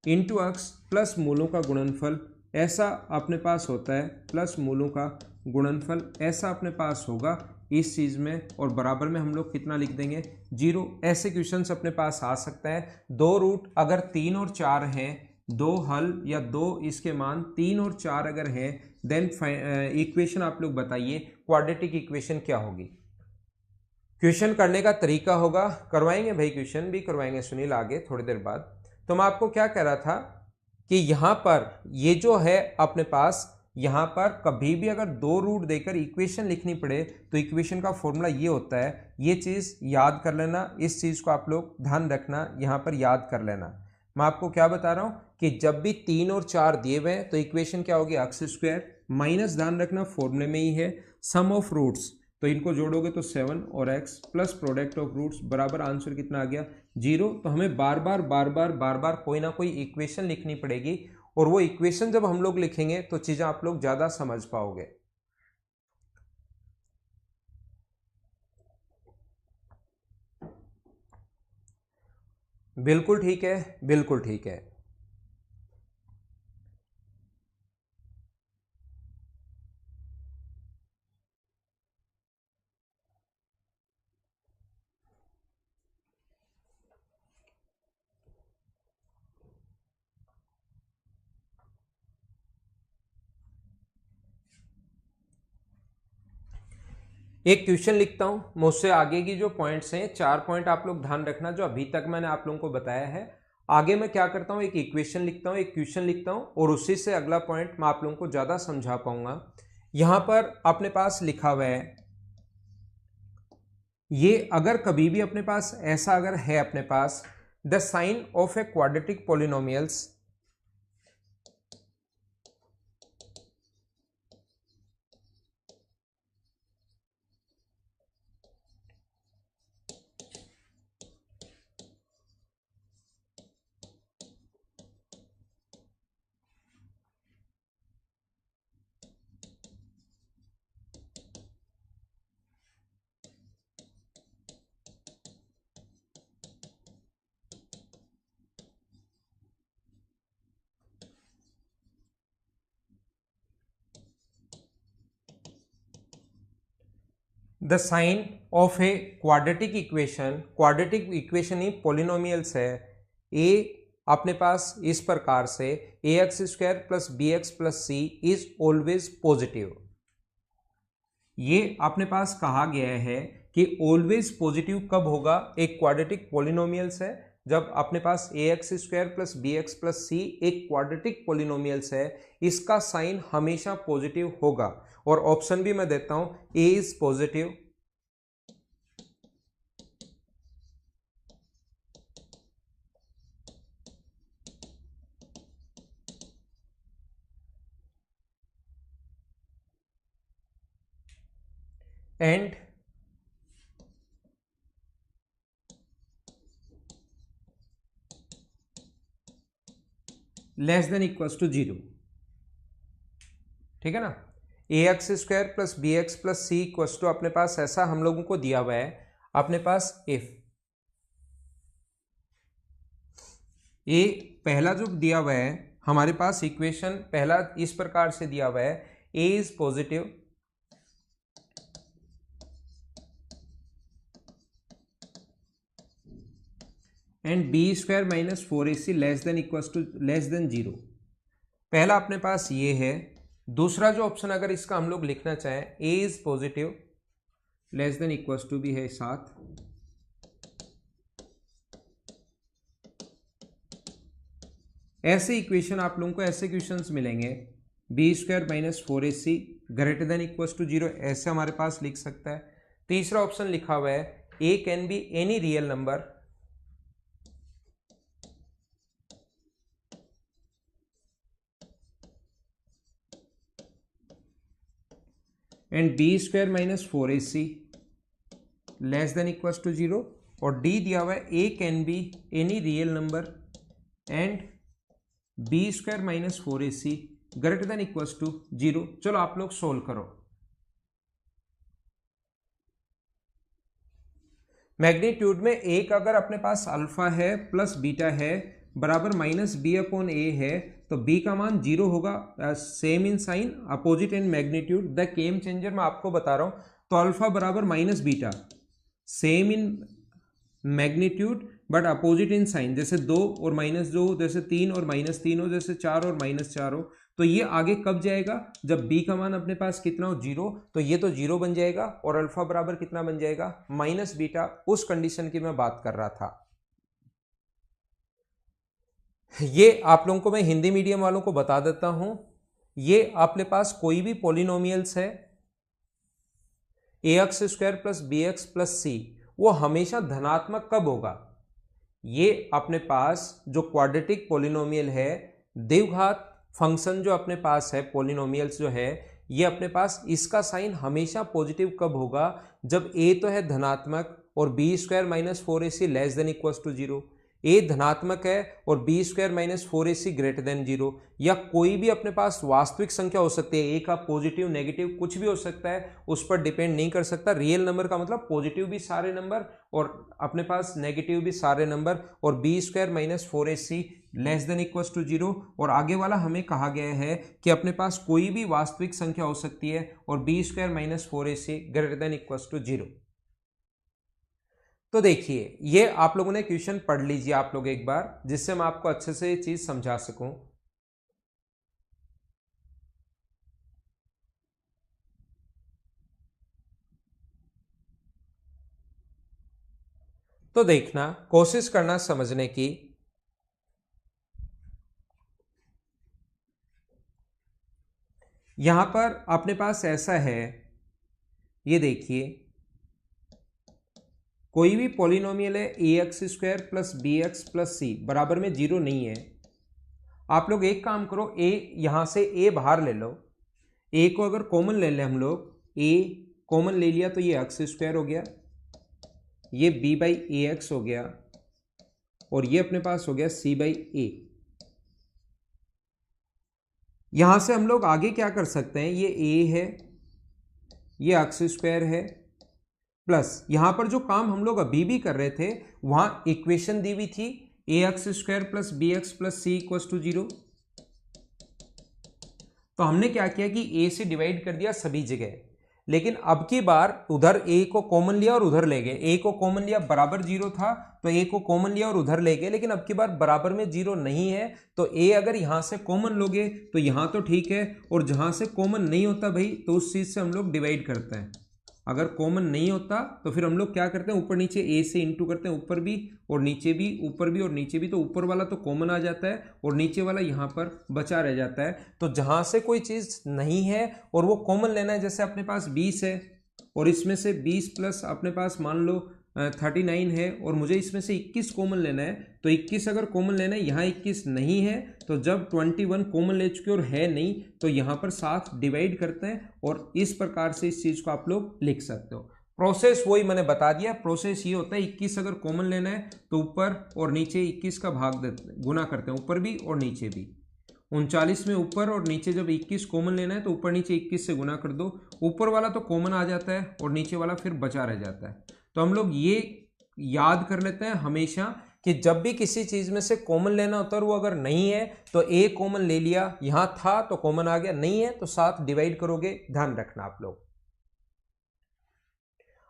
इंटू एक्स प्लस मूलों का गुणनफल, ऐसा अपने पास होता है, प्लस मूलों का गुणनफल ऐसा अपने पास होगा इस चीज़ में, और बराबर में हम लोग कितना लिख देंगे, 0। ऐसे क्वेश्चंस अपने पास आ सकता है। दो रूट अगर 3 और 4 हैं, दो हल या दो इसके मान 3 और 4 अगर हैं, देन इक्वेशन आप लोग बताइए क्वाड्रेटिक इक्वेशन क्या होगी। क्वेश्चन करने का तरीका होगा, करवाएंगे भाई, क्वेश्चन भी करवाएंगे सुनील आगे थोड़ी देर बाद। तो मैं आपको क्या कह रहा था कि यहाँ पर ये जो है अपने पास, यहाँ पर कभी भी अगर दो रूट देकर इक्वेशन लिखनी पड़े तो इक्वेशन का फॉर्मूला ये होता है। ये चीज़ याद कर लेना, इस चीज़ को आप लोग ध्यान रखना, यहाँ पर याद कर लेना। मैं आपको क्या बता रहा हूँ कि जब भी 3 और 4 दिए हुए हैं तो इक्वेशन क्या होगी, एक्स स्क्वायर माइनस, ध्यान रखना फॉर्मूले में ही है, सम ऑफ रूट्स, तो इनको जोड़ोगे तो 7 और x plus product of roots बराबर आंसर कितना आ गया, 0। तो हमें बार बार कोई ना कोई इक्वेशन लिखनी पड़ेगी, और वो इक्वेशन जब हम लोग लिखेंगे तो चीजें आप लोग ज्यादा समझ पाओगे। बिल्कुल ठीक है, बिल्कुल ठीक है। एक क्वेश्चन लिखता हूं, मुझसे आगे की जो पॉइंट्स हैं, 4 पॉइंट आप लोग ध्यान रखना जो अभी तक मैंने आप लोगों को बताया है। आगे मैं क्या करता हूं, एक इक्वेशन लिखता हूं, एक क्वेश्चन लिखता हूं, और उसी से अगला पॉइंट मैं आप लोगों को ज्यादा समझा पाऊंगा। यहां पर अपने पास लिखा हुआ है, ये अगर कभी भी अपने पास ऐसा अगर है अपने पास, the sign of a quadratic polynomials the sign of a quadratic equation ही पॉलिनोमियल्स है। ए अपने पास इस प्रकार से a x square plus B x plus c is always positive. ये अपने पास कहा गया है कि ऑलवेज पॉजिटिव कब होगा, एक क्वाड्रेटिक पॉलिनोमियल्स है, जब अपने पास a x square plus B x plus c एक क्वाड्रेटिक पॉलिनोमियल्स है, इसका साइन हमेशा पॉजिटिव होगा। और ऑप्शन भी मैं देता हूं, a is positive, and less than equals to 0। ठीक है ना, a x square plus B x plus C equals to अपने पास ऐसा हम लोगों को दिया हुआ है अपने पास, इफ ए पहला जो दिया हुआ है हमारे पास इक्वेशन पहला इस प्रकार से दिया हुआ है, a is positive and b square minus 4ac less than equals to less than 0। पहला अपने पास ये है। दूसरा जो ऑप्शन अगर इसका हम लोग लिखना चाहें, a is positive less than equals to भी है 7। ऐसे इक्वेशन आप लोगों को ऐसे क्वेश्चंस मिलेंगे, B square minus 4ac greater than equals to 0, ऐसे हमारे पास लिख सकता है। तीसरा ऑप्शन लिखा हुआ है a can be any real number and b square minus 4ac less than equals to 0, और डी दिया हुआ है a can be any real number and b square minus 4ac greater than equals to 0। चलो आप लोग सोल्व करो। मैग्नीट्यूड में एक अगर अपने पास अल्फा है प्लस बीटा है बराबर माइनस बी अपॉन ए है, तो बी का मान 0 होगा, same in sign opposite in magnitude. The game changer मैं आपको बता रहा हूं, तो अल्फा बराबर minus beta same in magnitude but opposite in sign, जैसे 2 और -2, जैसे 3 और -3 हो, जैसे 4 और -4 हो। तो ये आगे कब जाएगा, जब b का मान अपने पास कितना हो 0, तो ये तो 0 बन जाएगा और अल्फा बराबर कितना बन जाएगा माइनस बीटा। उस कंडीशन की मैं बात कर रहा था। ये आप लोगों को मैं हिंदी मीडियम वालों को बता देता हूं, ये अपने पास कोई भी पॉलिनोमियल्स है ax square plus bx plus c, वो हमेशा धनात्मक कब होगा, ये अपने पास जो क्वाड्रेटिक पॉलिनोमियल है, द्विघात फंक्शन जो अपने पास है, पॉलिनोमियल्स जो है, ये अपने पास इसका साइन हमेशा पॉजिटिव कब होगा, जब a तो है धनात्मक और B square minus 4ac less than equals to 0। a धनात्मक है और B square minus 4ac greater than 0, या कोई भी अपने पास वास्तविक संख्या हो सकती है, a का पॉजिटिव नेगेटिव कुछ भी हो सकता है, उस पर डिपेंड नहीं कर सकता। रियल नंबर का मतलब पॉजिटिव भी सारे नंबर और अपने पास नेगेटिव भी सारे नंबर, और B square minus 4ac less than equals to 0। और आगे वाला हमें कहा गया है कि अपने पास कोई भी वास्तविक संख्या हो सकती है और B square minus 4ac greater than equals to 0। तो देखिए, ये आप लोगों ने क्वेश्चन पढ़ लीजिए आप लोग एक बार, जिससे मैं आपको अच्छे से ये चीज समझा सकूं। तो देखना, कोशिश करना समझने की। यहां पर अपने पास ऐसा है, ये देखिए, कोई भी पॉलिनोमियल है ax square plus bx plus c बराबर में 0 नहीं है। आप लोग एक काम करो, a यहां से a बाहर ले लो, a को अगर कॉमन ले लें हम लोग, a कॉमन ले लिया तो ये x स्क्वायर हो गया, ये b बाई ax हो गया, और ये अपने पास हो गया c बाई a। यहां से हम लोग आगे क्या कर सकते हैं, ये a है, ये x स्क्वायर है, प्लस यहां पर जो काम हम लोग अभी भी कर रहे थे, वहां इक्वेशन दी हुई थी ax square plus bx plus c equals to 0। तो हमने क्या किया कि a से डिवाइड कर दिया सभी जगह, लेकिन अब की बार उधर a को कॉमन लिया और उधर ले गए। a को कॉमन लिया, बराबर 0 था तो a को कॉमन लिया और उधर ले गए, लेकिन अब की बार बराबर में 0 नहीं है, तो a अगर यहां से कॉमन लोगे तो यहां तो ठीक है, और जहां से कॉमन नहीं होता भाई, तो उस चीज से हम लोग डिवाइड करते हैं। अगर कॉमन नहीं होता तो फिर हम लोग क्या करते हैं, ऊपर नीचे a से इंटू करते हैं, ऊपर भी और नीचे भी, ऊपर भी और नीचे भी, तो ऊपर वाला तो कॉमन आ जाता है और नीचे वाला यहाँ पर बचा रह जाता है। तो जहाँ से कोई चीज़ नहीं है और वो कॉमन लेना है, जैसे अपने पास 20 है और इसमें से 20 प्लस अपने पास मान लो 39 है, और मुझे इसमें से 21 कॉमन लेना है, तो 21 अगर कॉमन लेना है, यहाँ 21 नहीं है, तो जब 21 कॉमन ले चुके और है नहीं, तो यहाँ पर 7 डिवाइड करते हैं, और इस प्रकार से इस चीज़ को आप लोग लिख सकते हो। प्रोसेस वही मैंने बता दिया, प्रोसेस ये होता है 21 अगर कॉमन लेना है तो ऊपर और नीचे 21 का भाग गुना करते हैं, ऊपर भी और नीचे भी। 39 में ऊपर और नीचे जब 21 कॉमन लेना है तो ऊपर नीचे 21 से गुना कर दो, ऊपर वाला तो कॉमन आ जाता है और नीचे वाला फिर बचा रह जाता है। तो हम लोग ये याद कर लेते हैं हमेशा कि जब भी किसी चीज में से कॉमन लेना होता है, वो अगर नहीं है तो a कॉमन ले लिया, यहां था तो कॉमन आ गया, नहीं है तो 7 डिवाइड करोगे, ध्यान रखना आप लोग।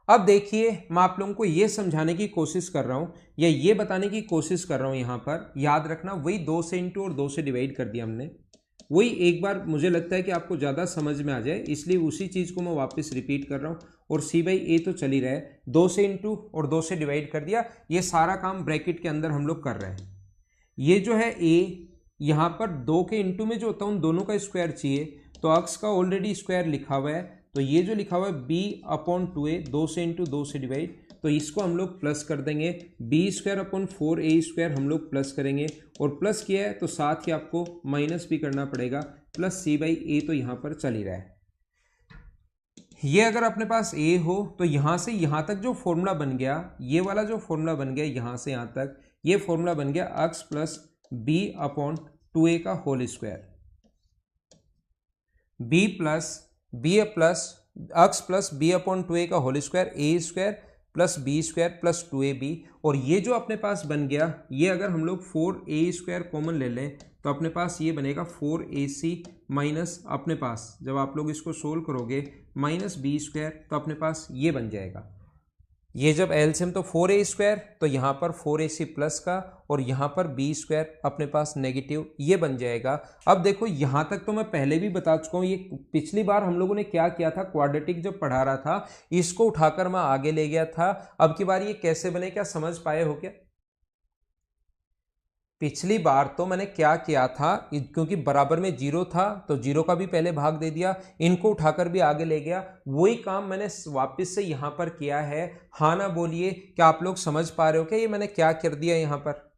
अब देखिए, मैं आप लोगों को यह समझाने की कोशिश कर रहा हूं, या ये बताने की कोशिश कर रहा हूं, यहां पर याद रखना, वही 2 से इंटू और 2 से डिवाइड कर दिया हमने, वही एक बार मुझे लगता है कि आपको ज़्यादा समझ में आ जाए, इसलिए उसी चीज़ को मैं वापस रिपीट कर रहा हूँ। और c बाई ए तो चल ही रहा है, 2 से इंटू और 2 से डिवाइड कर दिया। ये सारा काम ब्रैकेट के अंदर हम लोग कर रहे हैं। ये जो है a, यहाँ पर 2 के इंटू में जो होता है उन दोनों का स्क्वायर चाहिए, तो अक्स का ऑलरेडी स्क्वायर लिखा हुआ है, तो ये जो लिखा हुआ है b अपॉन 2a, 2 से इंटू 2 से डिवाइड, तो इसको हम लोग प्लस कर देंगे, B square upon 4a square हम लोग प्लस करेंगे, और प्लस किया है तो साथ ही आपको माइनस भी करना पड़ेगा, प्लस c बाई ए तो यहाँ पर चल ही रहा है। ये अगर अपने पास a हो तो यहाँ से यहाँ तक जो फॉर्मूला बन गया, ये वाला जो फॉर्मूला बन गया यहाँ से यहाँ तक, ये फॉर्मूला बन गया अक्स प्लस b अपॉन 2a का होल स्क्वायर, b प्लस अक्स प्लस b अपॉन 2a का whole square, a square plus B square plus 2ab, और ये जो अपने पास बन गया, ये अगर हम लोग 4a स्क्वायर कॉमन ले लें तो अपने पास ये बनेगा 4ac माइनस अपने पास, जब आप लोग इसको सोल्व करोगे, माइनस बी स्क्वायर, तो अपने पास ये बन जाएगा। ये जब एलसीएम तो 4a स्क्वायर, तो यहाँ पर 4ac प्लस का, और यहाँ पर b स्क्वायर अपने पास नेगेटिव, ये बन जाएगा। अब देखो यहाँ तक तो मैं पहले भी बता चुका हूँ, ये पिछली बार हम लोगों ने क्या किया था, क्वाड्रेटिक जब पढ़ा रहा था इसको उठाकर मैं आगे ले गया था। अब की बार ये कैसे बने, क्या समझ पाए हो क्या? पिछली बार तो मैंने क्या किया था, क्योंकि बराबर में जीरो था तो जीरो का भी पहले भाग दे दिया, इनको उठाकर भी आगे ले गया, वही काम मैंने वापस से यहां पर किया है। हाँ ना बोलिए, क्या आप लोग समझ पा रहे हो क्या ये मैंने क्या कर दिया यहां पर?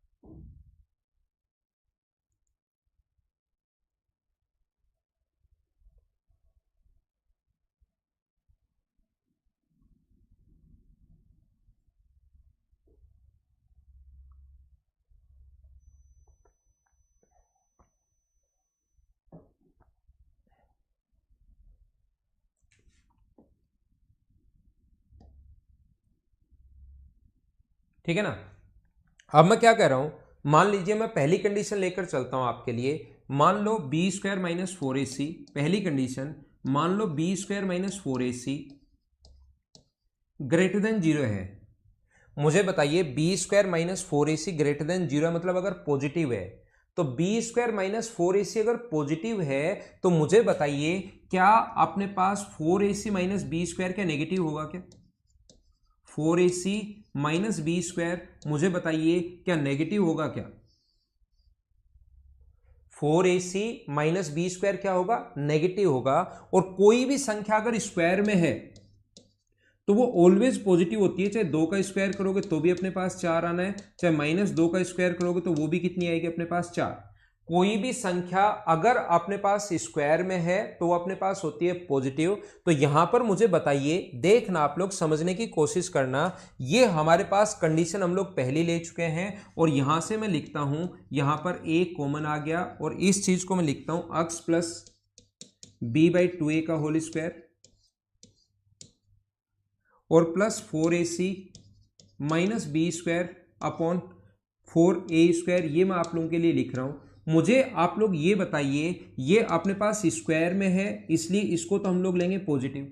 ठीक है ना। अब मैं क्या कह रहा हूं, मान लीजिए मैं पहली कंडीशन लेकर चलता हूं आपके लिए। मान लो बी स्क्वायर माइनस 4ac, पहली कंडीशन, मान लो b square minus 4ac greater than zero है। मुझे बताइए b square minus 4ac greater than zero, मतलब अगर पॉजिटिव है, तो बी स्क्वायर माइनस 4ac अगर पॉजिटिव है तो मुझे बताइए क्या अपने पास 4ac माइनस बी स्क्वायर क्या नेगेटिव होगा क्या? 4ac माइनस बी स्क्वायर मुझे बताइए क्या नेगेटिव होगा क्या? 4ac माइनस बी स्क्वायर क्या होगा? नेगेटिव होगा। और कोई भी संख्या अगर स्क्वायर में है तो वो ऑलवेज पॉजिटिव होती है, चाहे 2 का स्क्वायर करोगे तो भी अपने पास 4 आना है, चाहे माइनस 2 का स्क्वायर करोगे तो वो भी कितनी आएगी अपने पास? 4। कोई भी संख्या अगर अपने पास स्क्वायर में है तो वो अपने पास होती है पॉजिटिव। तो यहां पर मुझे बताइए, देखना आप लोग समझने की कोशिश करना, ये हमारे पास कंडीशन हम लोग पहले ले चुके हैं, और यहां से मैं लिखता हूं, यहां पर a कॉमन आ गया, और इस चीज को मैं लिखता हूं अक्स प्लस b बाई 2a का होल स्क्वायर, और plus 4ac minus B square upon 4a square, ये मैं आप लोगों के लिए लिख रहा हूं। मुझे आप लोग ये बताइए, ये अपने पास स्क्वायर में है इसलिए इसको तो हम लोग लेंगे पॉजिटिव,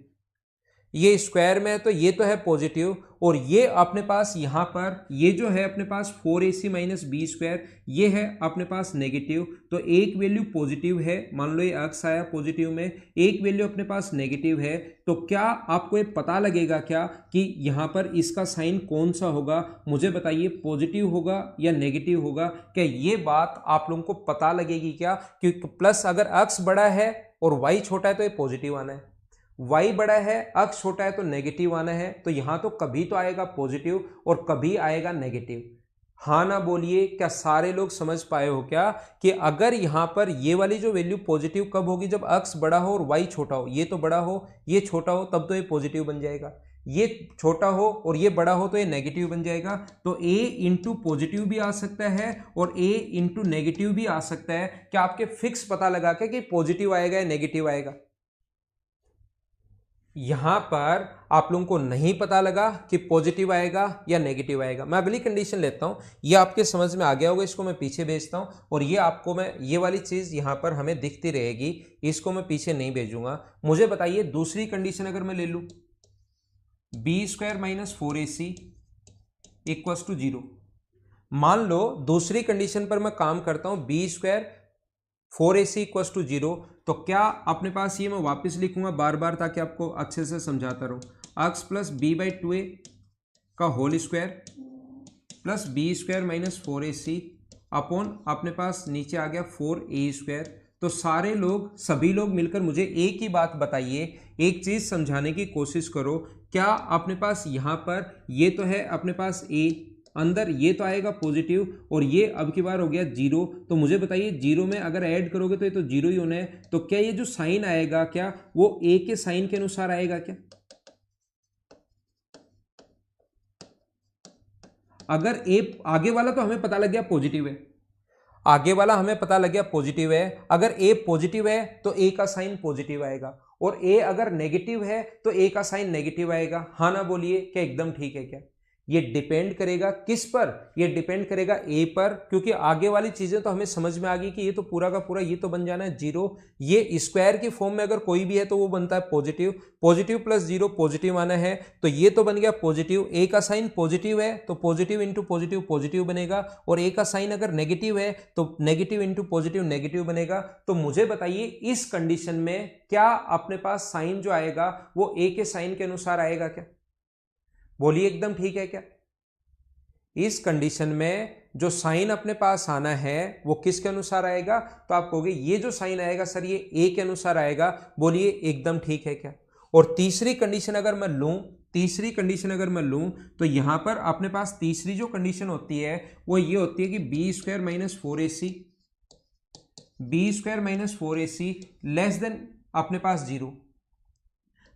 ये स्क्वायर में है तो ये तो है पॉजिटिव, और ये अपने पास यहां पर ये जो है अपने पास 4ac माइनस बी स्क्वायर, ये है अपने पास नेगेटिव। तो एक वैल्यू पॉजिटिव है, मान लो ये अक्स आया पॉजिटिव में, एक वैल्यू अपने पास नेगेटिव है, तो क्या आपको ये पता लगेगा क्या कि यहां पर इसका साइन कौन सा होगा? मुझे बताइए, पॉजिटिव होगा या नेगेटिव होगा? क्या ये बात आप लोगों को पता लगेगी क्या? क्योंकि प्लस अगर अक्स बड़ा है और वाई छोटा है तो ये पॉजिटिव आना है, y बड़ा है अक्स छोटा है तो नेगेटिव आना है। तो यहां तो कभी तो आएगा पॉजिटिव और कभी आएगा नेगेटिव। हाँ ना बोलिए, क्या सारे लोग समझ पाए हो क्या कि अगर यहां पर ये वाली जो वैल्यू पॉजिटिव कब होगी? जब अक्स बड़ा हो और y छोटा हो। ये तो बड़ा हो, ये छोटा हो, तब तो ये पॉजिटिव बन जाएगा। ये छोटा हो और ये बड़ा हो तो ये नेगेटिव बन जाएगा। तो a इंटू पॉजिटिव भी आ सकता है और a इंटू नेगेटिव भी आ सकता है। क्या आपके फिक्स पता लगा क्या कि पॉजिटिव आएगा या नेगेटिव आएगा? यहां पर आप लोगों को नहीं पता लगा कि पॉजिटिव आएगा या नेगेटिव आएगा। मैं अगली कंडीशन लेता हूं, ये आपके समझ में आ गया होगा, इसको मैं पीछे भेजता हूं, और ये आपको मैं ये वाली चीज यहां पर हमें दिखती रहेगी, इसको मैं पीछे नहीं भेजूंगा। मुझे बताइए दूसरी कंडीशन अगर मैं ले लूं, B square minus 4ac equals to 0। मान लो दूसरी कंडीशन पर मैं काम करता हूं, B square 4ac equals to 0, तो क्या अपने पास ये मैं वापस लिखूंगा बार बार ताकि आपको अच्छे से समझाता रहूं। X plus B by 2a का whole square plus B square minus 4ac upon अपने पास नीचे आ गया 4a स्क्वायर। तो सारे लोग, सभी लोग मिलकर मुझे एक ही बात बताइए, एक चीज समझाने की कोशिश करो। क्या अपने पास यहाँ पर ये तो है अपने पास a, अंदर ये तो आएगा पॉजिटिव और ये अब की बार हो गया जीरो। तो मुझे बताइए जीरो में अगर ऐड करोगे तो ये तो जीरो ही होना है। तो क्या ये जो साइन आएगा क्या वो a के साइन के अनुसार आएगा क्या? अगर a आगे वाला तो हमें पता लग गया पॉजिटिव है, आगे वाला हमें पता लग गया पॉजिटिव है। अगर a पॉजिटिव है तो a का साइन पॉजिटिव आएगा और a अगर नेगेटिव है तो a का साइन नेगेटिव आएगा। हाँ ना बोलिए, क्या एकदम ठीक है क्या? ये डिपेंड करेगा किस पर? ये डिपेंड करेगा a पर, क्योंकि आगे वाली चीजें तो हमें समझ में आ गई कि ये तो पूरा का पूरा ये तो बन जाना है जीरो। ये स्क्वायर की फॉर्म में अगर कोई भी है तो वो बनता है positive, positive plus zero positive आना है। तो ये तो बन गया पॉजिटिव, a का साइन पॉजिटिव है तो पॉजिटिव इंटू पॉजिटिव पॉजिटिव बनेगा, और a का साइन अगर नेगेटिव है तो नेगेटिव इंटू पॉजिटिव नेगेटिव बनेगा। तो मुझे बताइए इस कंडीशन में क्या अपने पास साइन जो आएगा वो a के साइन के अनुसार आएगा क्या? बोलिए एकदम ठीक है क्या? इस कंडीशन में जो साइन अपने पास आना है वो किसके अनुसार आएगा? तो आप कहोगे ये जो साइन आएगा सर ये a के अनुसार आएगा। बोलिए एकदम ठीक है क्या? और तीसरी कंडीशन अगर मैं लूं, तीसरी कंडीशन अगर मैं लूं तो यहां पर अपने पास तीसरी जो कंडीशन होती है वो ये होती है कि B square minus 4ac, B square minus 4ac less than अपने पास जीरो।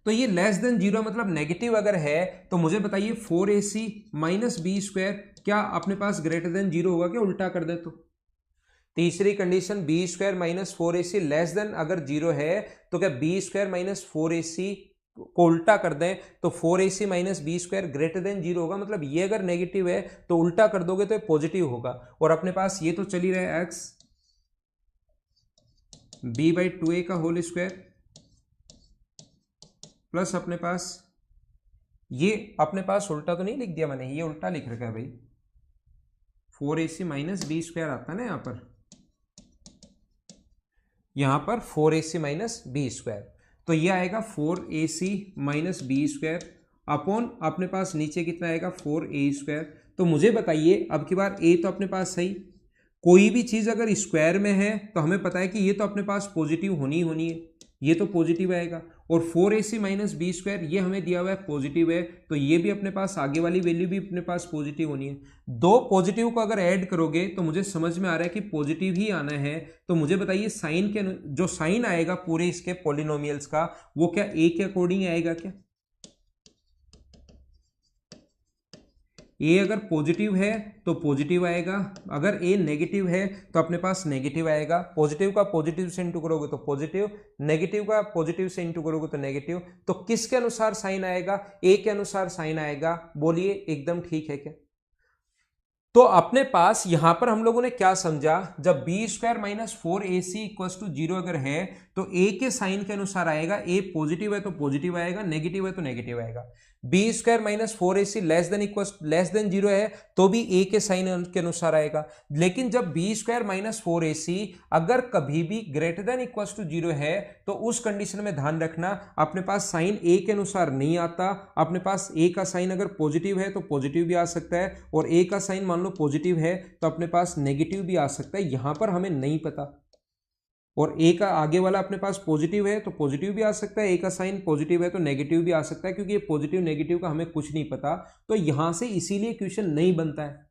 तो ये लेस देन जीरो मतलब नेगेटिव अगर है तो मुझे बताइए 4ac माइनस बी स्क्वायर क्या अपने पास ग्रेटर देन जीरो होगा क्या? उल्टा कर दे तो तीसरी condition B square minus 4ac less than अगर जीरो है तो क्या बी स्क्वायर माइनस 4ac को उल्टा कर दें तो 4ac minus B square greater than zero होगा। मतलब ये अगर नेगेटिव है तो उल्टा कर दोगे तो पॉजिटिव होगा। और अपने पास ये तो चल ही रहा है एक्स बी बाई 2a का होल स्क्वायर प्लस अपने पास ये अपने पास उल्टा तो नहीं लिख दिया मैंने, ये उल्टा लिख रखा है भाई, 4ac माइनस बी स्क्वायर आता है ना यहां पर 4ac माइनस बी स्क्वायर। तो ये आएगा 4ac minus B square upon अपने पास नीचे कितना आएगा 4a स्क्वायर। तो मुझे बताइए अब की बार a तो अपने पास सही, कोई भी चीज अगर स्क्वायर में है तो हमें पता है कि ये तो अपने पास पॉजिटिव होनी ही होनी है, ये तो पॉजिटिव आएगा। और 4ac माइनस बी स्क्वायर ये हमें दिया हुआ है पॉजिटिव है, तो ये भी अपने पास आगे वाली वैल्यू भी अपने पास पॉजिटिव होनी है। दो पॉजिटिव को अगर ऐड करोगे तो मुझे समझ में आ रहा है कि पॉजिटिव ही आना है। तो मुझे बताइए साइन के जो साइन आएगा पूरे इसके पॉलिनोमियल्स का वो क्या a के अकॉर्डिंग आएगा क्या? ए अगर पॉजिटिव है तो पॉजिटिव आएगा, अगर ए नेगेटिव है तो अपने पास नेगेटिव आएगा। पॉजिटिव का पॉजिटिव से इंटू करोगे तो पॉजिटिव, नेगेटिव का पॉजिटिव से इंटू करोगे तो नेगेटिव। तो किसके अनुसार साइन आएगा? ए के अनुसार साइन आएगा। बोलिए एकदम ठीक है क्या? तो अपने पास यहां पर हम लोगों ने क्या समझा, जब B square minus 4ac equal to zero अगर है तो ए के साइन के अनुसार आएगा। ए पॉजिटिव है तो पॉजिटिव आएगा, नेगेटिव है तो नेगेटिव आएगा। B square minus 4ac less than zero है तो भी ए के साइन के अनुसार आएगा। लेकिन जब बी स्क्वायर माइनस 4ac अगर कभी भी greater than equal to zero है तो उस कंडीशन में ध्यान रखना अपने पास साइन ए के अनुसार नहीं आता। अपने पास ए का साइन अगर पॉजिटिव है तो पॉजिटिव भी आ सकता है, और ए का साइन मान लो पॉजिटिव है तो अपने पास नेगेटिव भी आ सकता है। यहां पर हमें नहीं पता, और ए का आगे वाला अपने पास पॉजिटिव है तो पॉजिटिव भी आ सकता है, ए का साइन पॉजिटिव है तो नेगेटिव भी आ सकता है, क्योंकि ये पॉजिटिव नेगेटिव का हमें कुछ नहीं पता। तो यहां से इसीलिए क्वेश्चन नहीं बनता है,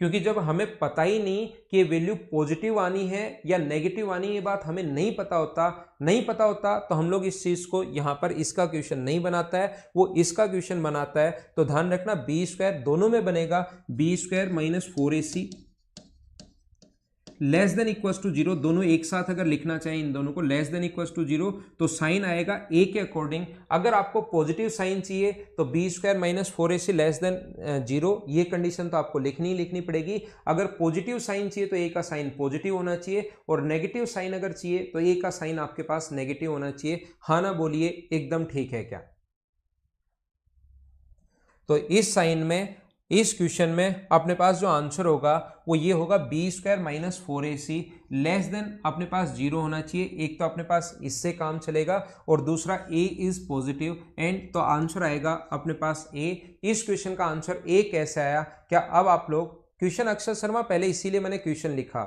क्योंकि जब हमें पता ही नहीं कि ये वैल्यू पॉजिटिव आनी है या नेगेटिव आनी है, ये बात हमें नहीं पता होता तो हम लोग इस चीज को यहां पर इसका क्वेश्चन नहीं बनाता है, वो इसका क्वेश्चन बनाता है। तो ध्यान रखना बी स्क्वायर दोनों में बनेगा, B square minus 4ac less than equal to zero, दोनों एक साथ अगर लिखना चाहें इन दोनों को less than equal to zero तो साइन आएगा ए के अकॉर्डिंग। अगर आपको पॉजिटिव साइन चाहिए तो B square minus 4ac less than zero, ये कंडीशन तो आपको लिखनी पड़ेगी। अगर पॉजिटिव साइन चाहिए तो ए का साइन पॉजिटिव होना चाहिए, और नेगेटिव साइन अगर चाहिए तो ए का साइन आपके पास नेगेटिव होना चाहिए। हाँ ना बोलिए एकदम ठीक है क्या? तो इस साइन में इस क्वेश्चन में अपने पास जो आंसर होगा वो ये होगा b² minus 4ac less than अपने पास 0 होना चाहिए। एक तो अपने पास इससे काम चलेगा और दूसरा a इज पॉजिटिव एंड तो आंसर आएगा अपने पास a। इस क्वेश्चन का आंसर a कैसे आया? क्या अब आप लोग क्वेश्चन अक्षर शर्मा पहले इसीलिए मैंने क्वेश्चन लिखा,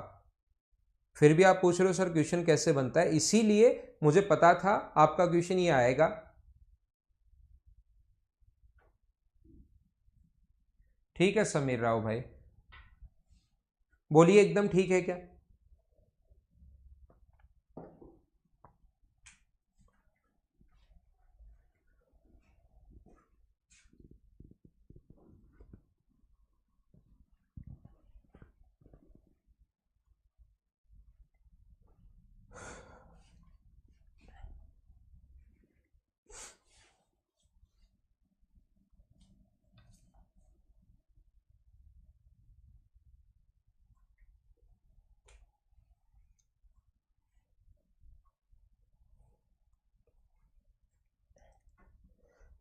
फिर भी आप पूछ रहे हो सर क्वेश्चन कैसे बनता है, इसीलिए मुझे पता था आपका क्वेश्चन ये आएगा। ठीक है समीर राव भाई, बोलिए एकदम ठीक है क्या?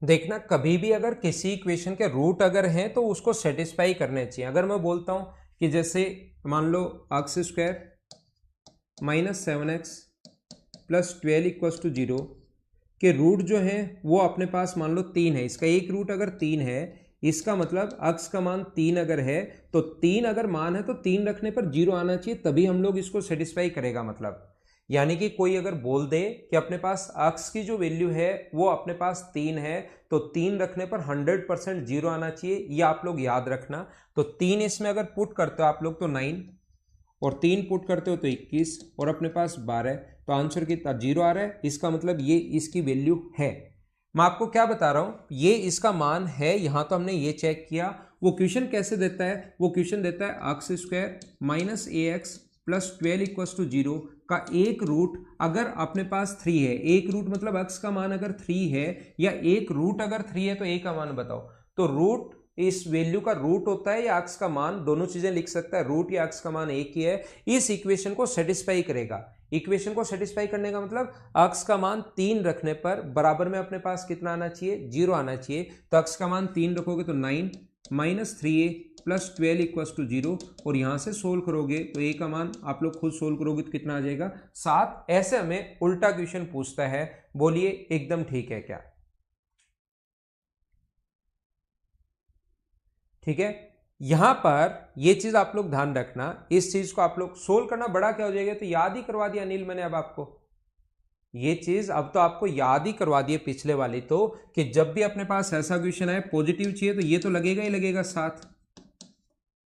देखना कभी भी अगर किसी इक्वेशन के रूट अगर हैं तो उसको सेटिस्फाई करने चाहिए। अगर मैं बोलता हूं कि जैसे मान लो x² minus 7x plus 12 equals to 0 के रूट जो है वो अपने पास मान लो 3 है, इसका एक रूट अगर 3 है, इसका मतलब x का मान 3 अगर है तो 3 अगर मान है तो 3 रखने पर 0 आना चाहिए, तभी हम लोग इसको सेटिस्फाई करेगा। मतलब यानी कि कोई अगर बोल दे कि अपने पास x की जो वैल्यू है वो अपने पास 3 है तो 3 रखने पर 100% 0 आना चाहिए, ये आप लोग याद रखना। तो 3 इसमें अगर पुट करते हो आप लोग तो 9 और 3 पुट करते हो तो 21 और अपने पास 12, तो आंसर कितना 0 आ रहा है। इसका मतलब ये इसकी वैल्यू है। मैं आपको क्या बता रहा हूं, ये इसका मान है, यहां तो हमने ये चेक किया। वो क्वेश्चन कैसे देता है? वो क्वेश्चन देता है x² minus ax plus 12 equals to 0 का एक रूट अगर अपने पास 3 है, एक रूट मतलब x का मान अगर 3 है या एक रूट अगर 3 है तो a का मान बताओ। तो रूट इस वैल्यू का रूट होता है या x का मान, दोनों चीजें लिख सकता है, रूट या x का मान एक ही है। इस इक्वेशन को सेटिस्फाई करेगा। इक्वेशन को सेटिस्फाई करने का मतलब x का मान 3 रखने पर बराबर में अपने पास कितना आना चाहिए? 0 आना चाहिए। तो x का मान 3 रखोगे तो 9 minus 3a plus 12 equals to 0 और यहां से सोल्व करोगे तो a का मान आप लोग खुद सोल्व करोगे तो कितना आ जाएगा? 7। ऐसे हमें उल्टा क्वेश्चन पूछता है, बोलिए एकदम ठीक है क्या? ठीक है, यहां पर ये चीज आप लोग ध्यान रखना, इस चीज को आप लोग सोल्व करना बड़ा क्या हो जाएगा, तो याद ही करवा दिया अनिल मैंने अब आपको ये चीज, अब तो आपको याद ही करवा दिए पिछले वाली तो, कि जब भी अपने पास ऐसा क्वेश्चन आए पॉजिटिव चाहिए तो ये तो लगेगा ही लगेगा 7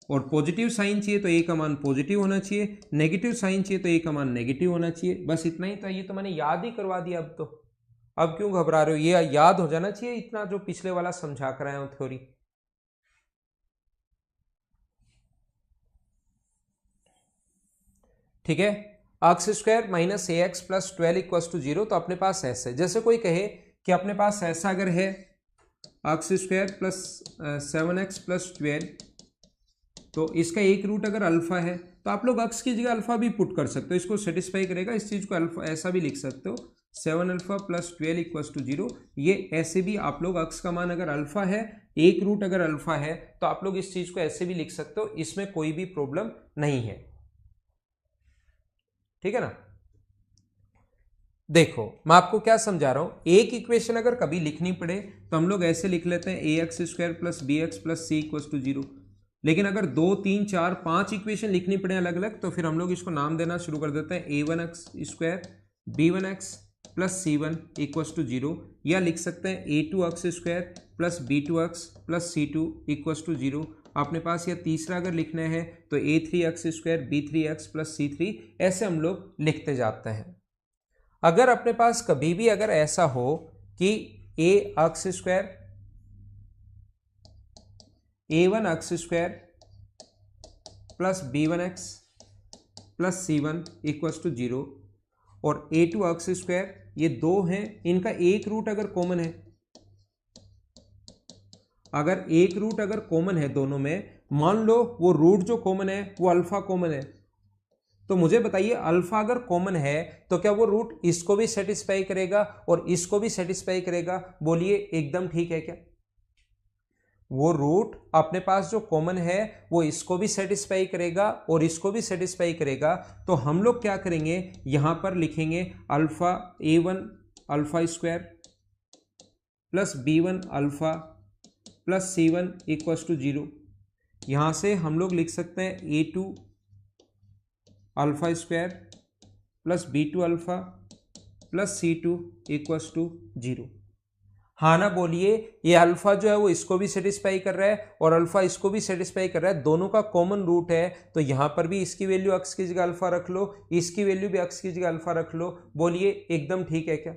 और पॉजिटिव साइन चाहिए तो ए का मान पॉजिटिव होना चाहिए, नेगेटिव साइन चाहिए तो ए का मान नेगेटिव होना चाहिए। बस इतना ही था, ये तो मैंने याद ही करवा दिया। अब तो अब क्यों घबरा रहे हो? ये याद हो जाना चाहिए इतना जो पिछले वाला समझा कर आया हूं थ्योरी। ठीक है, x² minus ax plus 12 equals to 0। तो अपने पास ऐसे, जैसे कोई कहे कि अपने पास ऐसा अगर है x² प्लस 7x प्लस 12, तो इसका एक रूट अगर अल्फा है तो आप लोग x की जगह अल्फा भी पुट कर सकते हो, इसको सेटिस्फाई करेगा। इस चीज को अल्फा ऐसा भी लिख सकते हो 7 अल्फा प्लस 12 इक्वल्स टू 0। ये ऐसे भी आप लोग x का मान अगर अल्फा है, एक रूट अगर अल्फा है, तो आप लोग इस चीज को ऐसे भी लिख सकते हो, इसमें कोई भी प्रॉब्लम नहीं है। ठीक है ना? देखो मैं आपको क्या समझा रहा हूं, एक इक्वेशन अगर कभी लिखनी पड़े तो हम लोग ऐसे लिख लेते हैं ax² plus bx plus c equals to 0। लेकिन अगर 2 3 4 5 इक्वेशन लिखनी पड़े अलग अलग तो फिर हम लोग इसको नाम देना शुरू कर देते हैं a1x² b1x plus c1 equals to 0, या लिख सकते हैं a2x² plus b2x plus c2 equals to 0। अपने पास या तीसरा अगर लिखना है तो a3x² b3x प्लस c3, ऐसे हम लोग लिखते जाते हैं। अगर अपने पास कभी भी अगर ऐसा हो कि a1x² plus b1x plus c1 equals to 0 और a2x² ये दो हैं, इनका एक रूट अगर कॉमन है, अगर एक रूट अगर कॉमन है दोनों में, मान लो वो रूट जो कॉमन है वो अल्फा कॉमन है, तो मुझे बताइए अल्फा अगर कॉमन है तो क्या वो रूट इसको भी सेटिस्फाई करेगा और इसको भी सेटिस्फाई करेगा? बोलिए एकदम ठीक है क्या? वो रूट अपने पास जो कॉमन है वो इसको भी सेटिस्फाई करेगा और इसको भी सेटिस्फाई करेगा। तो हम लोग क्या करेंगे, यहां पर लिखेंगे alpha a1 alpha square plus b1 alpha plus c1 equals to 0। यहां से हम लोग लिख सकते हैं a2 alpha square plus b2 alpha plus c2 equals to 0। हाँ ना बोलिए, ये अल्फा जो है वो इसको भी सेटिस्फाई कर रहा है और अल्फा इसको भी सेटिस्फाई कर रहा है, दोनों का कॉमन रूट है। तो यहां पर भी इसकी वैल्यू x की जगह अल्फा रख लो, इसकी वैल्यू भी x की जगह अल्फा रख लो। बोलिए एकदम ठीक है क्या?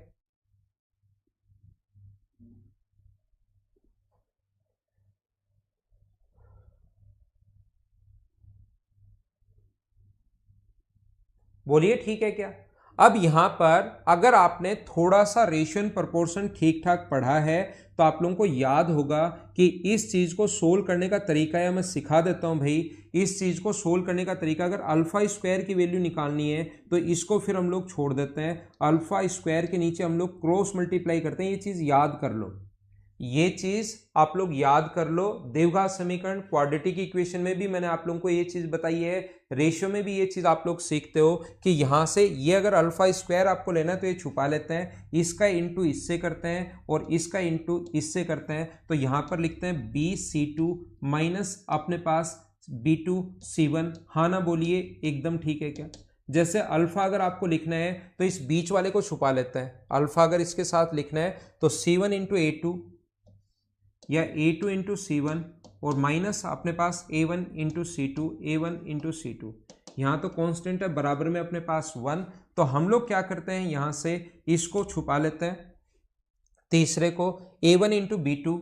बोलिए ठीक है क्या? अब यहां पर अगर आपने थोड़ा सा रेशियो एंड प्रोपोर्शन ठीक ठाक पढ़ा है तो आप लोगों को याद होगा कि इस चीज को सोल्व करने का तरीका है, मैं सिखा देता हूं भाई। इस चीज को सोल्व करने का तरीका, अगर अल्फा स्क्वायर की वैल्यू निकालनी है तो इसको फिर हम लोग छोड़ देते हैं, अल्फा स्क्वायर के नीचे हम लोग क्रॉस मल्टीप्लाई करते हैं। ये चीज याद कर लो, ये चीज आप लोग याद कर लो। द्विघात समीकरण, क्वाड्रेटिक इक्वेशन में भी मैंने आप लोगों को ये चीज बताई है, रेशियो में भी ये चीज आप लोग सीखते हो कि यहां से ये अगर अल्फा स्क्वायर आपको लेना है तो ये छुपा लेते हैं, इसका इंटू इससे करते हैं और इसका इंटू इससे करते हैं। तो यहां पर लिखते हैं bc2 माइनस अपने पास b2c1। हाँ ना बोलिए एकदम ठीक है क्या? जैसे अल्फा अगर आपको लिखना है तो इस बीच वाले को छुपा लेते हैं, अल्फा अगर इसके साथ लिखना है तो c1 इंटू a2 या a2 इंटू c1 और माइनस अपने पास a1 into c2, a1 into c2। यहाँ तो कांस्टेंट है, बराबर में अपने पास 1। तो हम लोग क्या करते हैं, यहां से इसको छुपा लेते हैं, तीसरे को a1 into b2,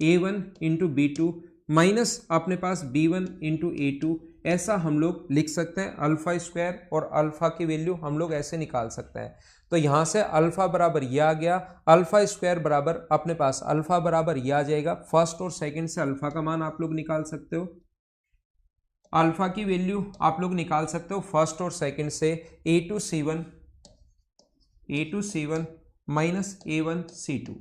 a1 into b2 minus अपने पास b1 इंटू a2। ऐसा हम लोग लिख सकते हैं, अल्फा स्क्वायर और अल्फा की वैल्यू हम लोग ऐसे निकाल सकते हैं। तो यहां से अल्फा बराबर ये आ गया, अल्फा स्क्वायर बराबर अपने पास अल्फा बराबर ये आ जाएगा। फर्स्ट और सेकंड से अल्फा का मान आप लोग निकाल सकते हो, अल्फा की वैल्यू आप लोग निकाल सकते हो फर्स्ट और सेकंड से, a2c1 माइनस a1 c2।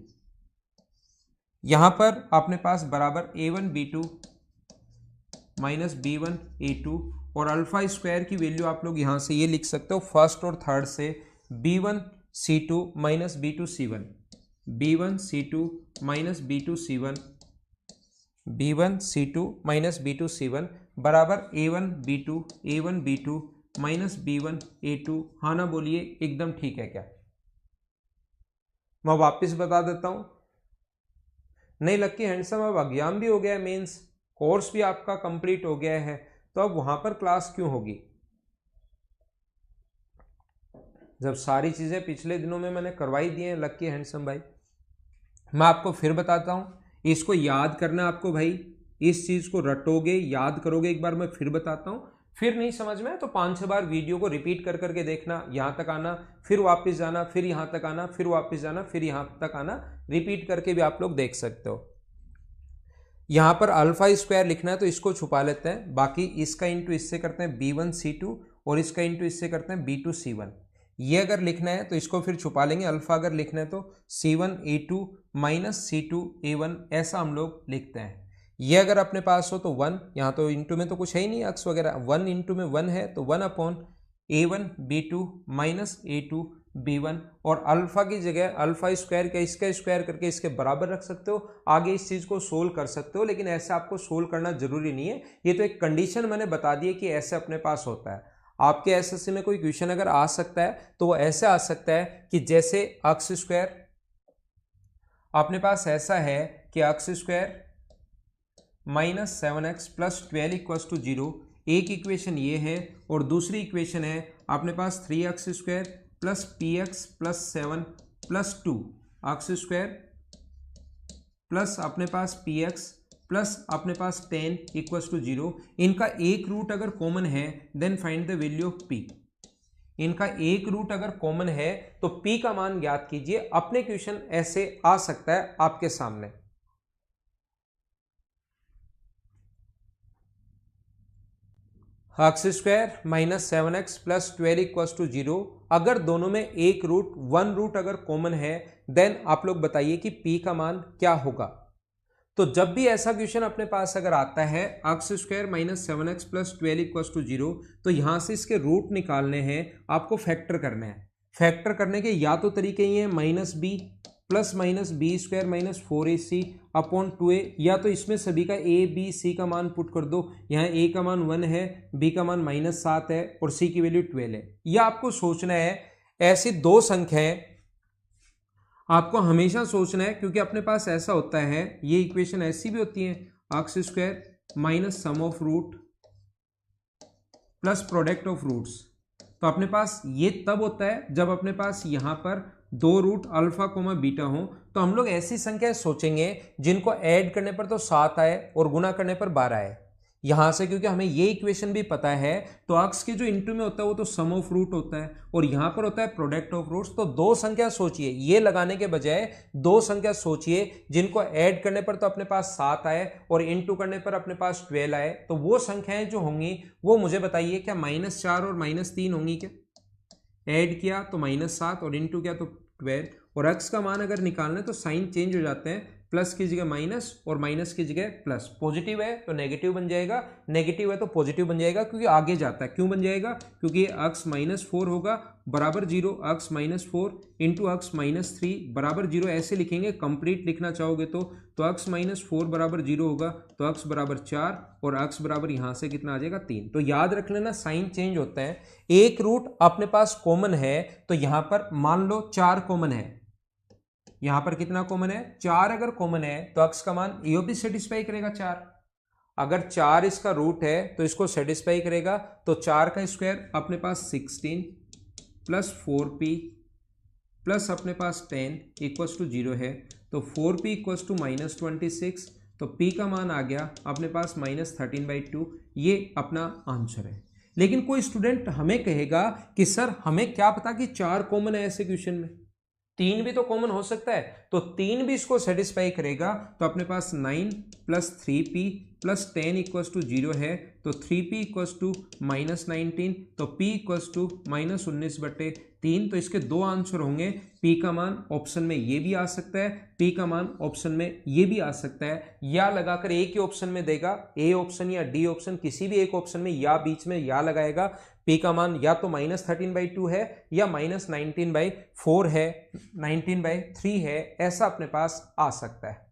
यहां पर अपने पास बराबर a1 b2 minus b1 a2 और अल्फा स्क्वायर की वैल्यू आप लोग यहां से ये लिख सकते हो फर्स्ट और थर्ड से, b1 c2 minus b2 c1, b1 c2 minus b2 c1, b1 c2 minus b2 c1 बराबर a1 b2 minus b1 a2। हाँ ना बोलिए एकदम ठीक है क्या? मैं वापस बता देता हूं, नहीं लक्की हैंडसम अब एग्जाम भी हो गया है, मेंस कोर्स भी आपका कंप्लीट हो गया है, तो अब वहां पर क्लास क्यों होगी जब सारी चीजें पिछले दिनों में मैंने करवाई दी हैं लक्की हैंडसम भाई। मैं आपको फिर बताता हूं, इसको याद करना आपको भाई, इस चीज को रटोगे, याद करोगे। एक बार मैं फिर बताता हूं, फिर नहीं समझ में तो 5-6 बार वीडियो को रिपीट कर करके देखना, यहां तक आना, फिर वापस जाना, फिर यहां तक आना, फिर वापस जाना, फिर यहां तक आना, रिपीट करके भी आप लोग देख सकते हो। यहां पर अल्फा स्क्वायर लिखना है तो इसको छुपा लेते हैं, बाकी इसका इंटू इससे करते हैं b1 c2 और इसका इंटू इससे करते हैं b2 c1। ये अगर लिखना है तो इसको फिर छुपा लेंगे, अल्फा अगर लिखना है तो c1 a2 minus c2 a1, ऐसा हम लोग लिखते हैं। ये अगर अपने पास हो तो 1, यहाँ तो इंटू में तो कुछ है ही नहीं अक्स वगैरह, 1 इंटू में 1 है तो 1 upon a1 b2 minus a2 b1 और अल्फा की जगह अल्फा स्क्वायर का इसका स्क्वायर करके इसके बराबर रख सकते हो। आगे इस चीज को सोल्व कर सकते हो, लेकिन ऐसे आपको सोल्व करना जरूरी नहीं है, ये तो एक कंडीशन मैंने बता दी है कि ऐसे अपने पास होता है। आपके एसएससी में कोई क्वेश्चन अगर आ सकता है तो वो ऐसे आ सकता है कि जैसे अक्स स्क्वायर अपने पास ऐसा है कि x square minus 7x plus 12 equals to 0, एक इक्वेशन ये है और दूसरी इक्वेशन है अपने पास 3x square plus px plus 7 plus 2 x square plus अपने पास px प्लस अपने पास 10 इक्वल्स टू 0। इनका एक रूट अगर कॉमन है then find the value of p। इनका एक रूट अगर कॉमन है तो p का मान ज्ञात कीजिए। अपने क्वेश्चन ऐसे आ सकता है आपके सामने। X square minus 7x plus 12 equals to 0, अगर दोनों में एक रूट अगर कॉमन है देन आप लोग बताइए कि p का मान क्या होगा। तो जब भी ऐसा क्वेश्चन अपने पास अगर आता है x square minus 7x plus 12 equals to 0, तो यहाँ से इसके रूट निकालने हैं, आपको फैक्टर करना है। फैक्टर करने के या तो तरीके ये हैं minus B plus minus B square minus 4ac upon 2a, या तो इसमें सभी का a b c का मान पुट कर दो। यहाँ a का मान 1 है, b का मान -7 है और c की वैल्यू 12 है। यह आपको सोचना है, ऐसी दो संख्याएं आपको हमेशा सोचना है, क्योंकि अपने पास ऐसा होता है, ये इक्वेशन ऐसी भी होती है x square minus sum of root plus product of roots. तो अपने पास ये तब होता है जब अपने पास यहाँ पर दो रूट अल्फा कोमा बीटा हो। तो हम लोग ऐसी संख्या सोचेंगे जिनको ऐड करने पर तो 7 आए और गुना करने पर 12 आए। यहां से क्योंकि हमें ये इक्वेशन भी पता है, तो एक्स के जो इनटू में होता है वो तो सम ऑफ रूट होता है और यहां पर होता है प्रोडक्ट ऑफ रूट्स। तो दो संख्या सोचिए, ये लगाने के बजाय दो संख्या सोचिए जिनको ऐड करने पर तो अपने पास 7 आए और इनटू करने पर अपने पास 12 आए। तो वो संख्याएं जो होंगी वो मुझे बताइए, क्या -4 और -3 होंगी? क्या ऐड किया तो -7 और इनटू किया तो 12, और एक्स का मान अगर निकालना है तो साइन चेंज हो जाते हैं, प्लस की जगह माइनस और माइनस की जगह प्लस। पॉजिटिव है तो नेगेटिव बन जाएगा, नेगेटिव है तो पॉजिटिव बन जाएगा, क्योंकि आगे जाता है। क्यों बन जाएगा? क्योंकि एक्स -4 होगा बराबर 0, एक्स -4 इंटू एक्स -3 बराबर 0, ऐसे लिखेंगे। कंप्लीट लिखना चाहोगे तो एक्स -4 बराबर 0 होगा तो एक्स बराबर 4 और एक्स बराबर यहाँ से कितना आ जाएगा 3। तो याद रख लेना, साइन चेंज होता है। एक रूट अपने पास कॉमन है तो यहाँ पर मान लो 4 कॉमन है, यहां पर कितना कॉमन है? 4 अगर कॉमन है तो एक्स का मान यो भी सेटिस्फाई करेगा 4। अगर 4 इसका रूट है तो इसको सेटिस्फाई करेगा। तो 4 का स्क्वायर अपने पास 16 प्लस 4p प्लस अपने पास 10 इक्वल्स टू 0 है। तो 4p इक्वल्स टू -26, तो p का मान आ गया अपने पास -13/2। ये अपना आंसर है। लेकिन कोई स्टूडेंट हमें कहेगा कि सर हमें क्या पता कि 4 कॉमन है ऐसे क्वेश्चन में, 3 भी तो कॉमन हो सकता है। तो 3 भी इसको सेटिस्फाई करेगा। तो अपने पास 9 plus 3p plus 10 equals to 0 है। तो 3p इक्वल्स टू -19, तो p इक्वल्स टू -19/3। तो इसके दो आंसर होंगे। p का मान ऑप्शन में ये भी आ सकता है, p का मान ऑप्शन में ये भी आ सकता है, या लगाकर एक ही ऑप्शन में देगा, a ऑप्शन या d ऑप्शन, किसी भी एक ऑप्शन में या बीच में या लगाएगा। p का मान या तो -13/2 है या -19/4 है, 19/3 है, ऐसा अपने पास आ सकता है।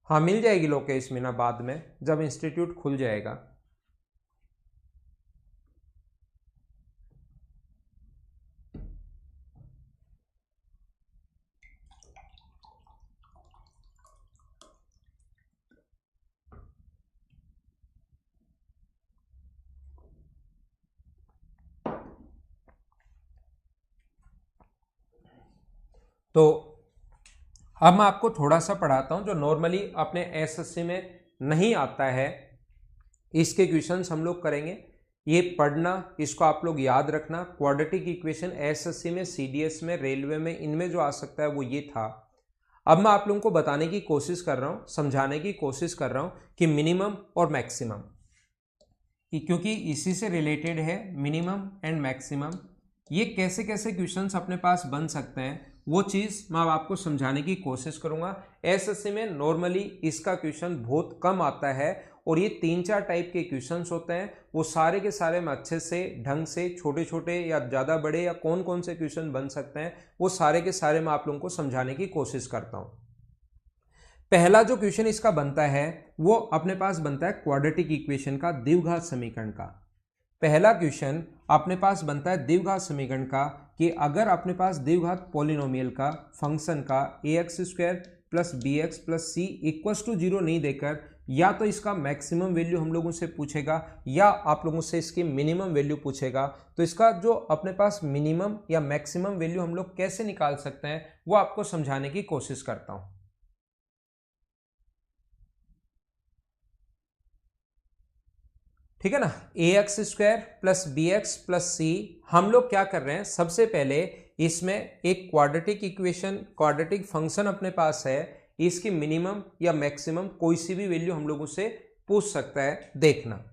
हाँ, मिल जाएगी लोकेश मीना बाद में जब इंस्टीट्यूट खुल जाएगा। तो अब मैं आपको थोड़ा सा पढ़ाता हूं जो नॉर्मली अपने एसएससी में नहीं आता है। इसके क्वेश्चंस हम लोग करेंगे। ये पढ़ना, इसको आप लोग याद रखना। क्वाड्रेटिक इक्वेशन एसएससी में, सीडीएस में, रेलवे में, इनमें जो आ सकता है वो ये था। अब मैं आप लोगों को बताने की कोशिश कर रहा हूं, समझाने की कोशिश कर रहा हूं कि मिनिमम और मैक्सिमम, क्योंकि इसी से रिलेटेड है मिनिमम एंड मैक्सिमम, ये कैसे कैसे क्वेश्चंस अपने पास बन सकते हैं वो चीज़ मैं आपको समझाने की कोशिश करूंगा। एसएससी में नॉर्मली इसका क्वेश्चन बहुत कम आता है और ये 3-4 टाइप के क्वेश्चंस होते हैं। वो सारे के सारे मैं अच्छे से ढंग से, छोटे छोटे या ज़्यादा बड़े या कौन कौन से क्वेश्चन बन सकते हैं, वो सारे के सारे मैं आप लोगों को समझाने की कोशिश करता हूँ। पहला जो क्वेश्चन इसका बनता है वो अपने पास बनता है क्वाड्रेटिक इक्वेशन का, द्विघात समीकरण का। पहला क्वेश्चन अपने पास बनता है द्विघात समीकरण का कि अगर अपने पास द्विघात पॉलिनोमियल का फंक्शन का ax² plus bx plus c equals to 0 नहीं देकर, या तो इसका मैक्सिमम वैल्यू हम लोगों से पूछेगा या आप लोगों से इसकी मिनिमम वैल्यू पूछेगा, तो इसका जो अपने पास मिनिमम या मैक्सिमम वैल्यू हम लोग कैसे निकाल सकते हैं वो आपको समझाने की कोशिश करता हूं। ठीक है ना, ax² plus bx plus c, हम लोग क्या कर रहे हैं, सबसे पहले इसमें एक क्वाड्रेटिक इक्वेशन, क्वाड्रेटिक फंक्शन अपने पास है, इसकी मिनिमम या मैक्सिमम कोई सी भी वैल्यू हम लोगों से पूछ सकता है। देखना,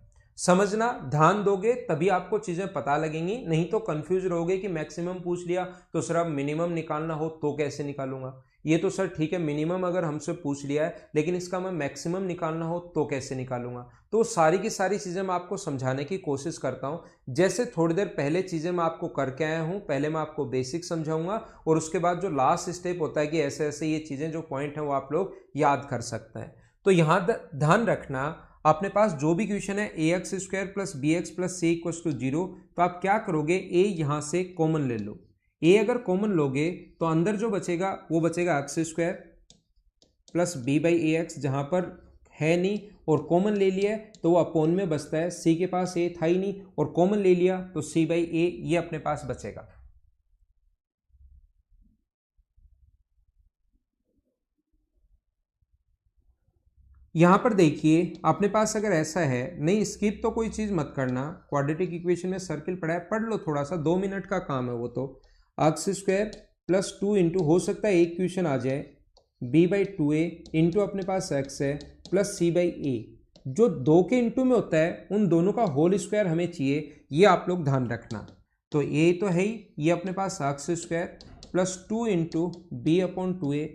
समझना, ध्यान दोगे तभी आपको चीजें पता लगेंगी, नहीं तो कंफ्यूज रहोगे कि मैक्सिमम पूछ लिया तो सर अब मिनिमम निकालना हो तो कैसे निकालूंगा। ये तो सर ठीक है, मिनिमम अगर हमसे पूछ लिया है लेकिन इसका मैं मैक्सिमम निकालना हो तो कैसे निकालूंगा। तो सारी की सारी चीजें मैं आपको समझाने की कोशिश करता हूं। जैसे थोड़ी देर पहले चीजें मैं आपको करके आया हूं, पहले मैं आपको बेसिक समझाऊंगा और उसके बाद जो लास्ट स्टेप होता है कि ऐसे ऐसे ये चीजें जो पॉइंट है वो आप लोग याद कर सकते हैं। तो यहां ध्यान रखना, अपने पास जो भी क्वेश्चन है ax square plus B x plus C equals to 0, तो आप क्या करोगे, a यहां से कॉमन ले लो। a अगर कॉमन लोगे तो अंदर जो बचेगा वो बचेगा X square plus B by A X, जहां पर है नहीं और कॉमन ले लिया तो वो अपॉन में बचता है, c के पास a था ही नहीं और कॉमन ले लिया तो c बाई ए ये अपने पास बचेगा। यहां पर देखिए अपने पास अगर ऐसा है, नहीं स्किप तो कोई चीज मत करना, क्वाड्रेटिक इक्वेशन में सर्किल पढ़ा है, पढ़ लो थोड़ा सा, 2 मिनट का काम है वो। तो एक्स स्क्वायर प्लस 2 इंटू, हो सकता है एक क्वेश्चन आ जाए, बी बाई 2a इंटू अपने पास एक्स है प्लस सी बाई ए, जो 2 के इंटू में होता है उन दोनों का होल स्क्वायर हमें चाहिए, ये आप लोग ध्यान रखना। तो ए तो है ही, ये अपने पास x square plus 2 into b upon 2a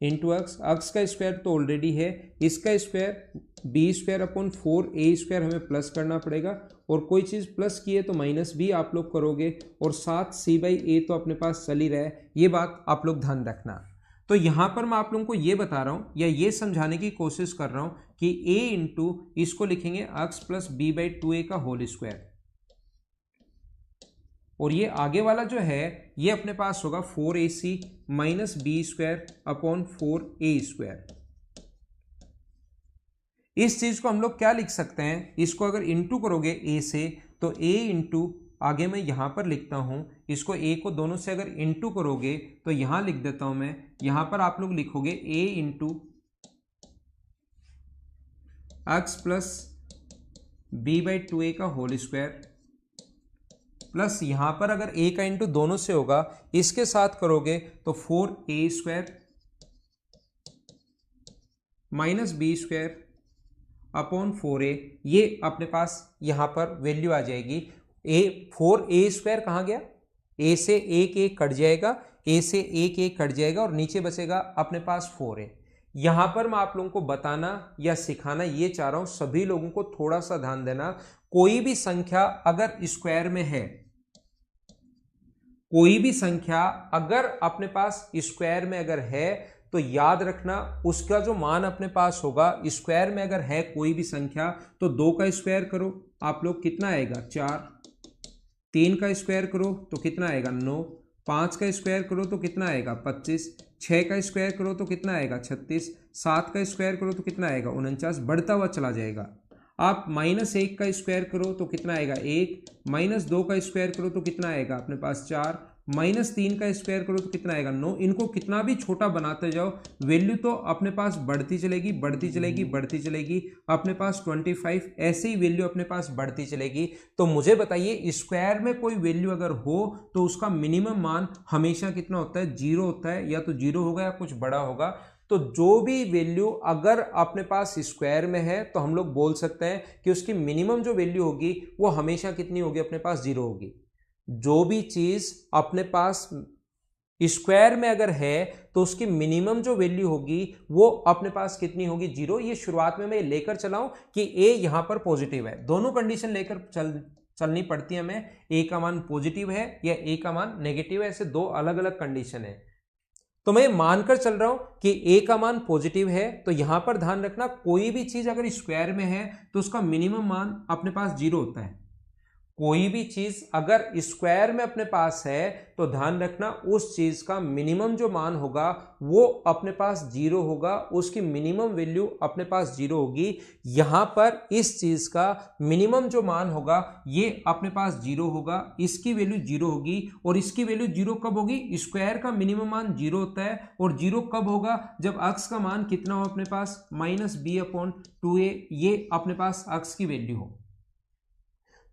into x, x का स्क्वायर तो ऑलरेडी है, इसका square b square upon 4a square हमें प्लस करना पड़ेगा, और कोई चीज़ प्लस की है तो माइनस भी आप लोग करोगे, और साथ c बाई ए तो अपने पास चल ही रहा है, ये बात आप लोग ध्यान रखना। तो यहाँ पर मैं आप लोगों को ये बता रहा हूँ या ये समझाने की कोशिश कर रहा हूँ कि a इंटू इसको लिखेंगे x plus B by 2a का होल स्क्वायर, और ये आगे वाला जो है ये अपने पास होगा 4ac minus B square upon 4a square. इस चीज को हम लोग क्या लिख सकते हैं, इसको अगर इंटू करोगे a से तो a इंटू, आगे मैं यहां पर लिखता हूं, इसको a को दोनों से अगर इंटू करोगे तो यहां लिख देता हूं मैं, यहां पर आप लोग लिखोगे a into x plus B by 2a का होल स्क्वायर, प्लस यहां पर अगर a का इंटू दोनों से होगा, इसके साथ करोगे तो 4a square minus B square upon 4a, ये अपने पास यहां पर वैल्यू आ जाएगी। 4a स्क्वायर कहाँ गया, a से एक कट जाएगा, a से एक कट जाएगा और नीचे बचेगा अपने पास 4a। यहां पर मैं आप लोगों को बताना या सिखाना ये चाह रहा हूं, सभी लोगों को थोड़ा सा ध्यान देना, कोई भी संख्या अगर स्क्वायर में है, कोई भी संख्या अगर अपने पास स्क्वायर में अगर है तो याद रखना उसका जो मान अपने पास होगा, स्क्वायर में अगर है कोई भी संख्या तो 2 का स्क्वायर करो आप लोग, कितना आएगा 4, 3 का स्क्वायर करो तो कितना आएगा 9, 5 का स्क्वायर करो तो कितना आएगा 25, 6 का स्क्वायर करो तो कितना आएगा 36, 7 का स्क्वायर करो तो कितना आएगा 49, बढ़ता हुआ चला जाएगा। आप -1 का स्क्वायर करो तो कितना आएगा 1, -2 का स्क्वायर करो तो कितना आएगा अपने पास 4, -3 का स्क्वायर करो तो कितना आएगा 9। इनको कितना भी छोटा बनाते जाओ वैल्यू तो अपने पास बढ़ती चलेगी बढ़ती चलेगी बढ़ती चलेगी, अपने पास 25 ऐसे ही वैल्यू अपने पास बढ़ती चलेगी। तो मुझे बताइए स्क्वायर में कोई वैल्यू अगर हो तो उसका मिनिमम मान हमेशा कितना होता है, 0 होता है, या तो 0 होगा या कुछ बड़ा होगा। तो जो भी वैल्यू अगर अपने पास स्क्वायर में है तो हम लोग बोल सकते हैं कि उसकी मिनिमम जो वैल्यू होगी वो हमेशा कितनी होगी, अपने पास 0 होगी। जो भी चीज अपने पास स्क्वायर में अगर है तो उसकी मिनिमम जो वैल्यू होगी वो अपने पास कितनी होगी, 0। ये शुरुआत में मैं लेकर चला हूं कि a यहां पर पॉजिटिव है, दोनों कंडीशन लेकर चलनी पड़ती है हमें, a का मान पॉजिटिव है या a का मान नेगेटिव है, ऐसे 2 अलग अलग कंडीशन है। तो मैं मानकर चल रहा हूं कि a का मान पॉजिटिव है, तो यहां पर ध्यान रखना कोई भी चीज अगर स्क्वायर में है तो उसका मिनिमम मान अपने पास 0 होता है। कोई भी चीज अगर स्क्वायर में अपने पास है तो ध्यान रखना उस चीज का मिनिमम जो मान होगा वो अपने पास 0 होगा, उसकी मिनिमम वैल्यू अपने पास 0 होगी। यहां पर इस चीज का मिनिमम जो मान होगा ये अपने पास 0 होगा, इसकी वैल्यू 0 होगी, और इसकी वैल्यू 0 कब होगी, स्क्वायर का मिनिमम मान 0 होता है, और 0 कब होगा, जब x का मान कितना हो अपने पास -b/2a, ये अपने पास x की वैल्यू हो।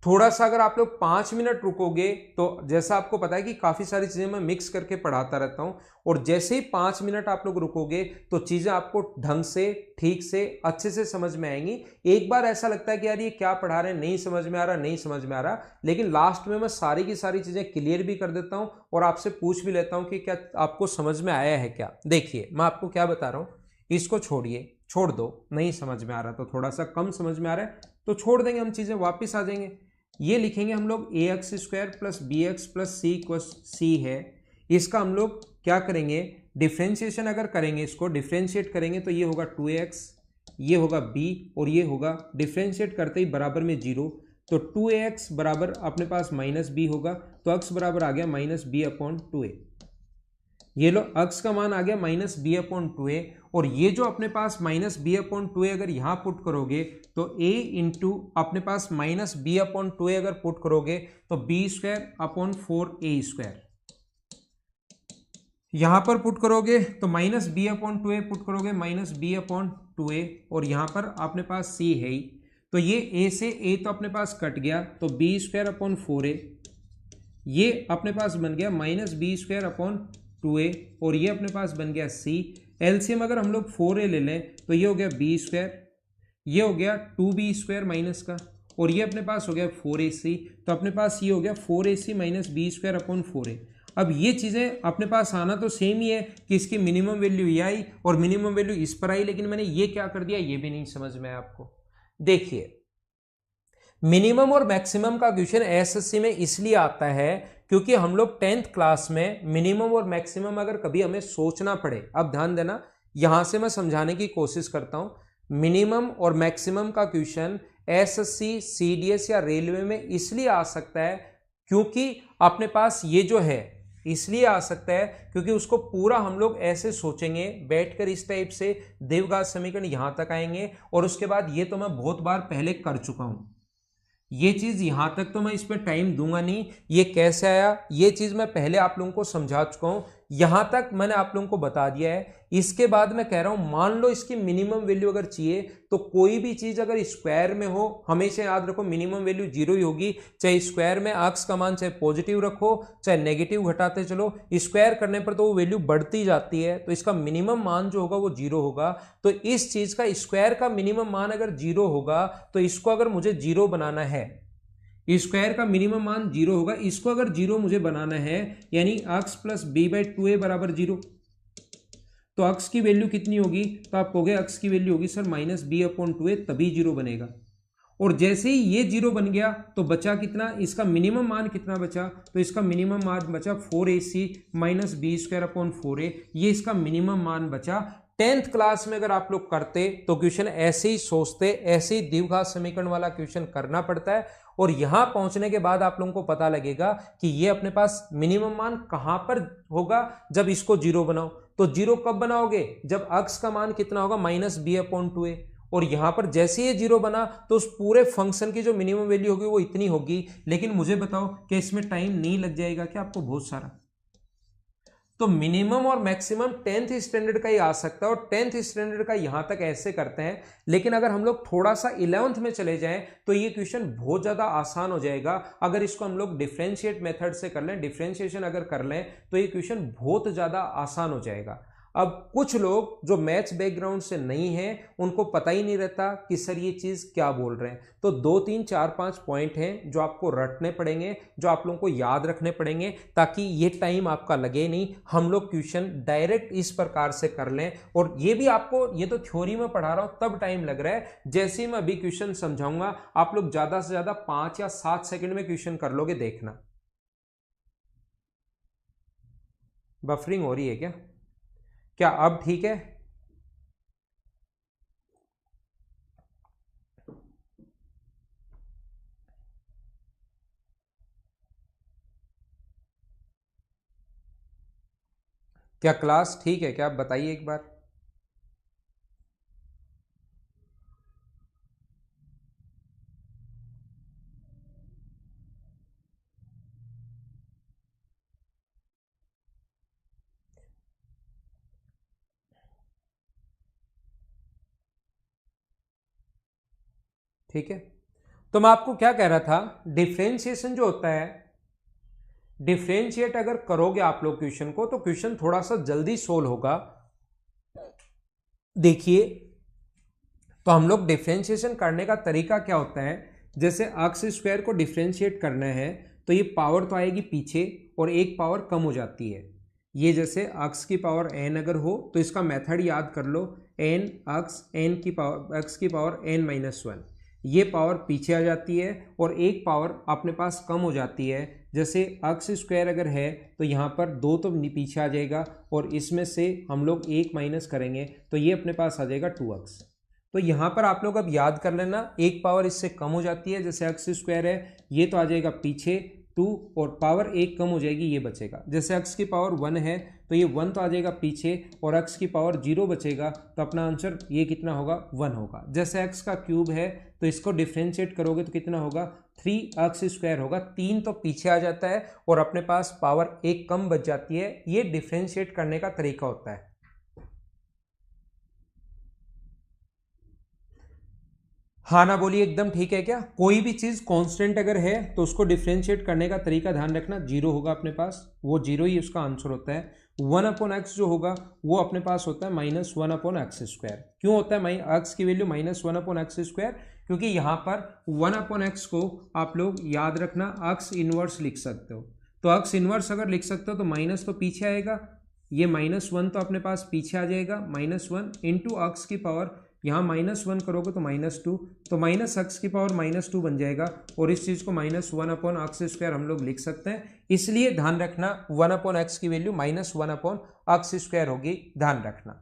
थोड़ा सा अगर आप लोग 5 मिनट रुकोगे तो जैसा आपको पता है कि काफ़ी सारी चीज़ें मैं मिक्स करके पढ़ाता रहता हूँ, और जैसे ही 5 मिनट आप लोग रुकोगे तो चीज़ें आपको ढंग से, ठीक से, अच्छे से समझ में आएंगी। एक बार ऐसा लगता है कि यार ये क्या पढ़ा रहे हैं, नहीं समझ में आ रहा, नहीं समझ में आ रहा, लेकिन लास्ट में मैं सारी की सारी चीज़ें क्लियर भी कर देता हूँ और आपसे पूछ भी लेता हूँ कि क्या आपको समझ में आया है क्या। देखिए मैं आपको क्या बता रहा हूँ, इसको छोड़िए, छोड़ दो, नहीं समझ में आ रहा तो थोड़ा सा कम समझ में आ रहा है तो छोड़ देंगे, हम चीज़ें वापस आ जाएंगे। ये लिखेंगे हम लोग a x square plus B x plus c equals c है। इसका हम लोग क्या करेंगे, डिफ्रेंशिएशन अगर करेंगे, इसको डिफ्रेंशिएट करेंगे तो ये होगा 2x, ये होगा b और ये होगा, डिफ्रेंशिएट करते ही बराबर में 0, तो 2ax बराबर अपने पास माइनस बी होगा, तो x बराबर आ गया माइनस बी अपॉन 2a। ये लो x का मान आ गया माइनस बी अपॉन 2a, और ये जो अपने पास माइनस बी अपॉन 2a अगर यहां पुट करोगे तो a इंटू अपने पास माइनस बी अपॉन 2a अगर पुट करोगे तो B square upon 4a square, यहां पर पुट करोगे तो minus B upon 2a put करोगे माइनस बी अपॉन 2a, और यहां पर अपने पास c है ही, तो ये a से a तो अपने पास कट गया, तो बी स्क्वायर अपॉन 4a, ये अपने पास बन गया minus B square upon 2a, और ये अपने पास बन गया c। एलसीएम अगर हम लोग 4a ले लें तो ये हो गया बी स्क्वायर, ये हो गया 2b स्क्वायर माइनस का, और ये अपने पास हो गया 4ac, तो अपने पास ये हो गया 4ac minus B square upon 4a। अब ये चीज़ें अपने पास आना तो सेम ही है कि इसकी मिनिमम वैल्यू ये आई और मिनिमम वैल्यू इस पर आई, लेकिन मैंने ये क्या कर दिया ये भी नहीं समझ में आया आपको। देखिए मिनिमम और मैक्सिमम का क्वेश्चन एसएससी में इसलिए आता है क्योंकि हम लोग 10th क्लास में मिनिमम और मैक्सिमम अगर कभी हमें सोचना पड़े, अब ध्यान देना यहां से मैं समझाने की कोशिश करता हूं, मिनिमम और मैक्सिमम का क्वेश्चन एसएससी, सीडीएस या रेलवे में इसलिए आ सकता है क्योंकि अपने पास ये जो है, इसलिए आ सकता है क्योंकि उसको पूरा हम लोग ऐसे सोचेंगे बैठकर, इस टाइप से द्विघात समीकरण यहां तक आएंगे, और उसके बाद ये तो मैं बहुत बार पहले कर चुका हूं, ये चीज यहां तक तो मैं इस पे टाइम दूंगा नहीं, ये कैसे आया ये चीज मैं पहले आप लोगों को समझा चुका हूं, यहां तक मैंने आप लोगों को बता दिया है। इसके बाद मैं कह रहा हूं मान लो इसकी मिनिमम वैल्यू अगर चाहिए तो कोई भी चीज अगर स्क्वायर में हो, हमेशा याद रखो मिनिमम वैल्यू 0 ही होगी, चाहे स्क्वायर में एक्स का मान चाहे पॉजिटिव रखो चाहे नेगेटिव घटाते चलो, स्क्वायर करने पर तो वो वैल्यू बढ़ती जाती है, तो इसका मिनिमम मान जो होगा वो 0 होगा। तो इस चीज का स्क्वायर का मिनिमम मान अगर 0 होगा तो इसको अगर मुझे 0 बनाना है, स्क्वायर का मिनिमम मान 0 होगा, इसको अगर 0 मुझे बनाना है यानी x plus B by 2a बराबर 0, तो अक्स की वैल्यू कितनी होगी, तो आप कहोगे अक्स की वैल्यू होगी sir minus B upon 2a, तभी 0 बनेगा। और जैसे ही ये 0 बन गया तो बचा कितना, इसका मिनिमम मान कितना बचा, तो इसका मिनिमम मान बचा 4ac minus B square upon 4a, ये इसका मिनिमम मान बचा। 10th क्लास में अगर आप लोग करते तो क्वेश्चन ऐसे ही सोचते, ऐसे ही द्विघात समीकरण वाला क्वेश्चन करना पड़ता है, और यहां पहुंचने के बाद आप लोगों को पता लगेगा कि ये अपने पास मिनिमम मान कहां पर होगा, जब इसको 0 बनाओ, तो 0 कब बनाओगे, जब अक्स का मान कितना होगा माइनस बी अपॉन 2a, और यहां पर जैसे ये 0 बना तो उस पूरे फंक्शन की जो मिनिमम वैल्यू होगी वो इतनी होगी। लेकिन मुझे बताओ कि इसमें टाइम नहीं लग जाएगा क्या आपको बहुत सारा, तो मिनिमम और मैक्सिमम 10th स्टैंडर्ड का ही आ सकता है, और 10th स्टैंडर्ड का यहां तक ऐसे करते हैं। लेकिन अगर हम लोग थोड़ा सा 11th में चले जाएं तो ये क्वेश्चन बहुत ज्यादा आसान हो जाएगा, अगर इसको हम लोग डिफरेंशिएट मेथड से कर लें, डिफरेंशिएशन अगर कर लें तो ये क्वेश्चन बहुत ज्यादा आसान हो जाएगा। अब कुछ लोग जो मैथ्स बैकग्राउंड से नहीं है उनको पता ही नहीं रहता कि सर ये चीज क्या बोल रहे हैं, तो 2 3 4 5 पॉइंट हैं जो आपको रटने पड़ेंगे, जो आप लोगों को याद रखने पड़ेंगे, ताकि ये टाइम आपका लगे नहीं, हम लोग क्वेश्चन डायरेक्ट इस प्रकार से कर लें। और ये भी आपको, ये तो थ्योरी में पढ़ा रहा हूं तब टाइम लग रहा है, जैसे ही मैं अभी क्वेश्चन समझाऊंगा आप लोग ज्यादा से ज्यादा 5 या 7 सेकंड में क्वेश्चन कर लोगे, देखना। बफरिंग हो रही है क्या, क्या अब ठीक है? क्या क्लास ठीक है क्या, आप बताइए एक बार। ठीक है, तो मैं आपको क्या कह रहा था, डिफरेंशिएशन जो होता है, डिफरेंशिएट अगर करोगे आप लोग क्वेश्चन को तो क्वेश्चन थोड़ा सा जल्दी सोल्व होगा। देखिए, तो हम लोग डिफरेंशिएशन करने का तरीका क्या होता है, जैसे एक्स स्क्वायर को डिफरेंशिएट करना है तो ये पावर तो आएगी पीछे और एक पावर कम हो जाती है। ये जैसे एक्स की पावर n अगर हो तो इसका मेथड याद कर लो, n एक्स की पावर n-1, ये पावर पीछे आ जाती है और एक पावर अपने पास कम हो जाती है। जैसे एक्स स्क्वायर अगर है तो यहाँ पर 2 तो पीछे आ जाएगा और इसमें से हम लोग 1 माइनस करेंगे तो ये अपने पास आ जाएगा 2x। तो यहाँ पर आप लोग अब याद कर लेना, एक पावर इससे कम हो जाती है, जैसे एक्स स्क्वायर है ये तो आ जाएगा पीछे 2 और पावर एक कम हो जाएगी, ये बचेगा। जैसे x की पावर 1 है तो ये 1 तो आ जाएगा पीछे और x की पावर 0 बचेगा, तो अपना आंसर ये कितना होगा, 1 होगा। जैसे x का क्यूब है तो इसको डिफरेंशिएट करोगे तो कितना होगा, 3x स्क्वायर होगा, 3 तो पीछे आ जाता है और अपने पास पावर एक कम बच जाती है। ये डिफरेंशिएट करने का तरीका होता है। हाँ ना बोलिए, एकदम ठीक है क्या? कोई भी चीज कांस्टेंट अगर है तो उसको डिफरेंशिएट करने का तरीका ध्यान रखना, 0 होगा अपने पास, वो 0 ही उसका आंसर होता है। 1/x जो होगा वो अपने पास होता है -1/x²। क्यों होता है x की वैल्यू -1/x²? क्योंकि यहाँ पर 1/x को आप लोग याद रखना x इनवर्स लिख सकते हो, तो x इनवर्स अगर लिख सकते हो तो माइनस तो पीछे आएगा, ये -1 तो अपने पास पीछे आ जाएगा, -1 इंटू x की पावर, यहाँ -1 करोगे तो -2, तो -x की पावर -2 बन जाएगा और इस चीज़ को -1/x² हम लोग लिख सकते हैं। इसलिए ध्यान रखना 1/x की वैल्यू -1/x² होगी, ध्यान रखना।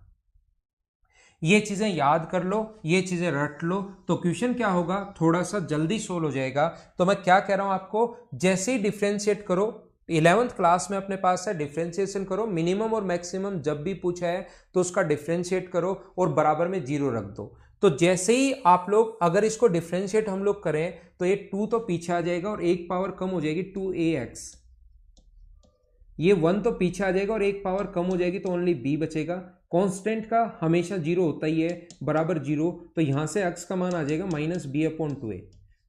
ये चीज़ें याद कर लो, ये चीज़ें रट लो, तो क्वेश्चन क्या होगा, थोड़ा सा जल्दी सोल्व हो जाएगा। तो मैं क्या कह रहा हूँ आपको, जैसे ही डिफ्रेंशिएट करो, 11th क्लास में अपने पास है डिफरेंशिएशन करो, मिनिमम और मैक्सिमम जब भी पूछा है तो उसका डिफरेंशिएट करो और बराबर में 0 रख दो। तो जैसे ही आप लोग अगर इसको डिफरेंशिएट हम लोग करें तो ये 2 तो पीछे आ जाएगा और एक पावर कम हो जाएगी 2ax, ये 1 तो पीछे आ जाएगा और एक पावर कम हो जाएगी तो ओनली b बचेगा। कांस्टेंट का हमेशा 0 होता ही है, बराबर 0, तो यहां से x का मान आ जाएगा -b/2a।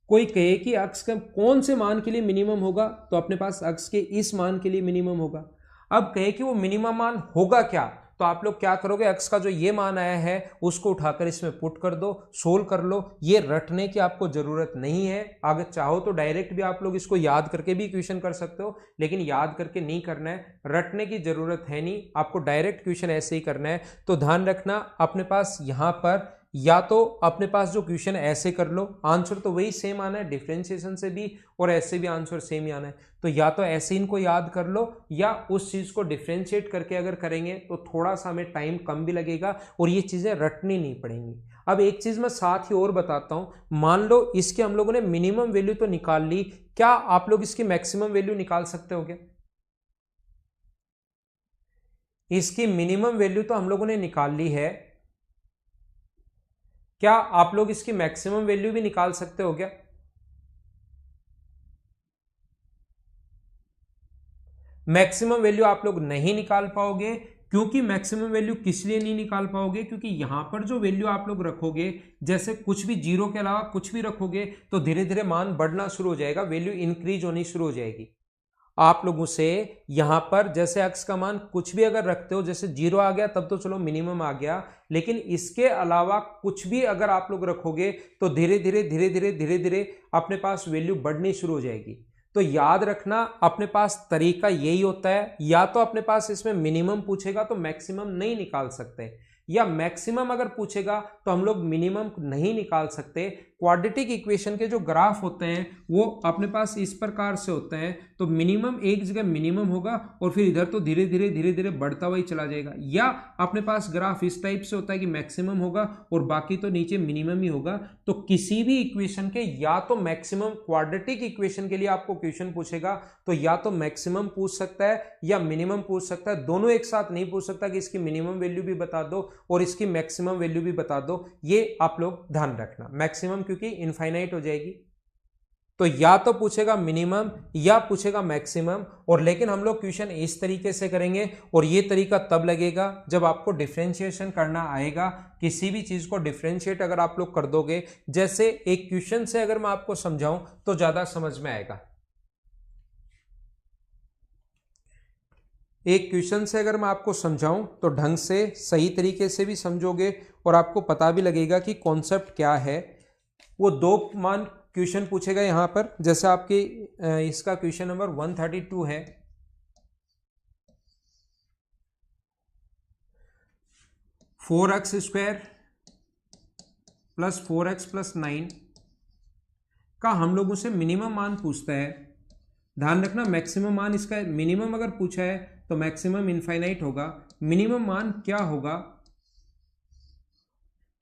कोई कहे कि x का कौन से मान के लिए मिनिमम होगा, तो अपने पास x के इस मान के लिए मिनिमम होगा। अब कहे कि वो मिनिमम मान होगा क्या, तो आप लोग क्या करोगे, x का जो ये मान आया है उसको उठाकर इसमें पुट कर दो, सोल्व कर लो। ये रटने की आपको जरूरत नहीं है, अगर चाहो तो डायरेक्ट भी आप लोग इसको याद करके भी क्वेश्चन कर सकते हो, लेकिन याद करके नहीं करना है, रटने की जरूरत है नहीं, आपको डायरेक्ट क्वेश्चन ऐसे ही करना है। तो ध्यान रखना, अपने पास यहां पर या तो अपने पास जो क्वेश्चन ऐसे कर लो, आंसर तो वही सेम आना है, डिफरेंशिएशन से भी और ऐसे भी आंसर सेम ही आना है। तो या तो ऐसे इनको याद कर लो या उस चीज को डिफरेंशिएट करके अगर करेंगे तो थोड़ा सा हमें टाइम कम भी लगेगा और ये चीजें रटनी नहीं पड़ेंगी। अब एक चीज मैं साथ ही और बताता हूं, मान लो इसके हम लोगों ने मिनिमम वैल्यू तो निकाल ली, क्या आप लोग इसकी मैक्सिमम वैल्यू निकाल सकते हो क्या? इसकी मिनिमम वैल्यू तो हम लोगों ने निकाल ली है, क्या आप लोग इसकी मैक्सिमम वैल्यू भी निकाल सकते हो क्या? मैक्सिमम वैल्यू आप लोग नहीं निकाल पाओगे, क्योंकि मैक्सिमम वैल्यू किस लिए नहीं निकाल पाओगे, क्योंकि यहां पर जो वैल्यू आप लोग रखोगे, जैसे कुछ भी 0 के अलावा कुछ भी रखोगे तो धीरे धीरे मान बढ़ना शुरू हो जाएगा, वैल्यू इंक्रीज होनी शुरू हो जाएगी। आप लोगों से यहां पर जैसे x का मान कुछ भी अगर रखते हो, जैसे 0 आ गया तब तो चलो मिनिमम आ गया, लेकिन इसके अलावा कुछ भी अगर आप लोग रखोगे तो धीरे धीरे अपने पास वैल्यू बढ़नी शुरू हो जाएगी। तो याद रखना, अपने पास तरीका यही होता है, या तो अपने पास इसमें मिनिमम पूछेगा तो मैक्सिमम नहीं निकाल सकते, या मैक्सिमम अगर पूछेगा तो हम लोग मिनिमम नहीं निकाल सकते। क्वाड्रेटिक इक्वेशन के जो ग्राफ होते हैं वो अपने पास इस प्रकार से होते हैं, तो मिनिमम एक जगह मिनिमम होगा और फिर इधर तो धीरे धीरे बढ़ता हुआ ही चला जाएगा, या अपने पास ग्राफ इस टाइप से होता है कि मैक्सिमम होगा और बाकी तो नीचे मिनिमम ही होगा। तो किसी भी इक्वेशन के या तो मैक्सिमम, क्वाड्रेटिक इक्वेशन के लिए आपको क्वेश्चन पूछेगा तो या तो मैक्सिमम पूछ सकता है या मिनिमम पूछ सकता है, दोनों एक साथ नहीं पूछ सकता कि इसकी मिनिमम वैल्यू भी बता दो और इसकी मैक्सिमम वैल्यू भी बता दो। ये आप लोग ध्यान रखना, मैक्सिमम क्योंकि इनफाइनाइट हो जाएगी। तो या तो पूछेगा मिनिमम या पूछेगा मैक्सिमम, और लेकिन हम लोग क्वेश्चन इस तरीके से करेंगे, और ये तरीका तब लगेगा जब आपको डिफरेंशिएशन करना आएगा। किसी भी चीज को डिफरेंशिएट अगर आप लोग कर दोगे, जैसे एक क्वेश्चन से अगर मैं आपको समझाऊं तो ज्यादा समझ में आएगा। एक क्वेश्चन से अगर मैं आपको समझाऊं तो ढंग से सही तरीके से भी समझोगे और आपको पता भी लगेगा कि कॉन्सेप्ट क्या है। वो दो मान क्वेश्चन पूछेगा यहां पर, जैसे आपके इसका क्वेश्चन नंबर 132 है। Four x square plus 4x plus 9 का हम लोगों से मिनिमम मान पूछता है। ध्यान रखना मैक्सिमम मान इसका मिनिमम अगर पूछा है तो मैक्सिमम इनफाइनाइट होगा, मिनिमम मान क्या होगा,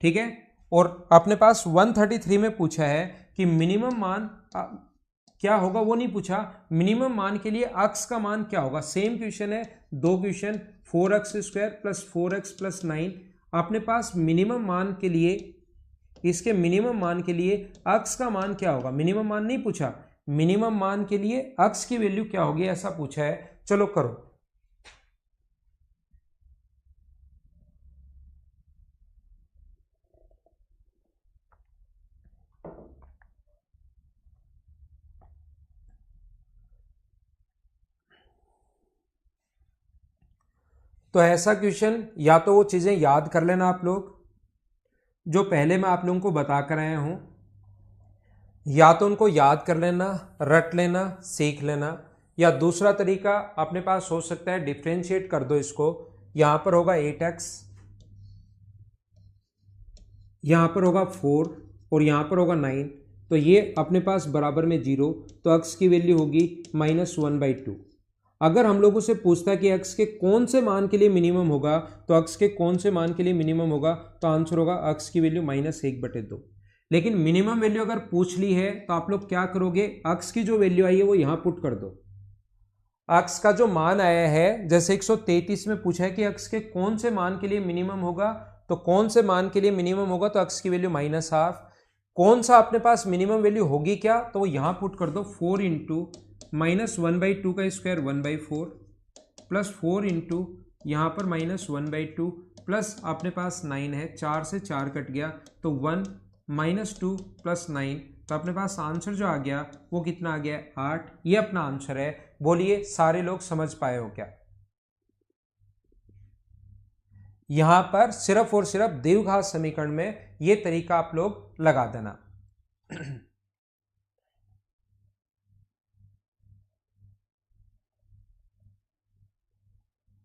ठीक है। और अपने पास 133 में पूछा है कि मिनिमम मान क्या होगा, वो नहीं पूछा। मिनिमम मान के लिए अक्स का मान क्या होगा। सेम क्वेश्चन है, दो question 4x square plus 4x plus 9। अपने पास मिनिमम मान के लिए, इसके मिनिमम मान के लिए अक्स का मान क्या होगा, मिनिमम मान नहीं पूछा, मिनिमम मान के लिए अक्स की वैल्यू क्या होगी ऐसा पूछा है। चलो करो। तो ऐसा क्वेश्चन या तो वो चीजें याद कर लेना आप लोग जो पहले मैं आप लोगों को बता कर आया हूं, या तो उनको याद कर लेना, रट लेना, सीख लेना, या दूसरा तरीका अपने पास हो सकता है डिफरेंशिएट कर दो इसको। यहां पर होगा 8x, यहां पर होगा 4 और यहां पर होगा 9, तो ये अपने पास बराबर में 0, तो अक्स की वैल्यू होगी -1/2। अगर हम लोगों से पूछता है कि अक्स के कौन से मान के लिए मिनिमम होगा, तो अक्स के कौन से मान के लिए मिनिमम होगा, तो आंसर होगा अक्स की वैल्यू -1/2। लेकिन मिनिमम वैल्यू अगर पूछ ली है तो आप लोग क्या करोगे, अक्स की जो वैल्यू आई है वो यहां पुट कर दो। अक्स का जो मान आया है, जैसे 133 में पूछा है कि अक्स के कौन से मान के लिए मिनिमम होगा, तो कौन से मान के लिए मिनिमम होगा, तो अक्स की वैल्यू -1/2। कौन सा अपने पास मिनिमम वैल्यू होगी क्या, तो वो यहां पुट कर दो। 4 इंटू -1/2 का स्क्वायर 1/4 प्लस 4 इंटू यहाँ पर -1/2 प्लस अपने पास 9 है, 4 से 4 कट गया तो 1 -2 प्लस 9, तो अपने पास आंसर जो आ गया वो कितना आ गया, 8। ये अपना आंसर है। बोलिए सारे लोग समझ पाए हो क्या। यहां पर सिर्फ और सिर्फ द्विघात समीकरण में ये तरीका आप लोग लगा देना।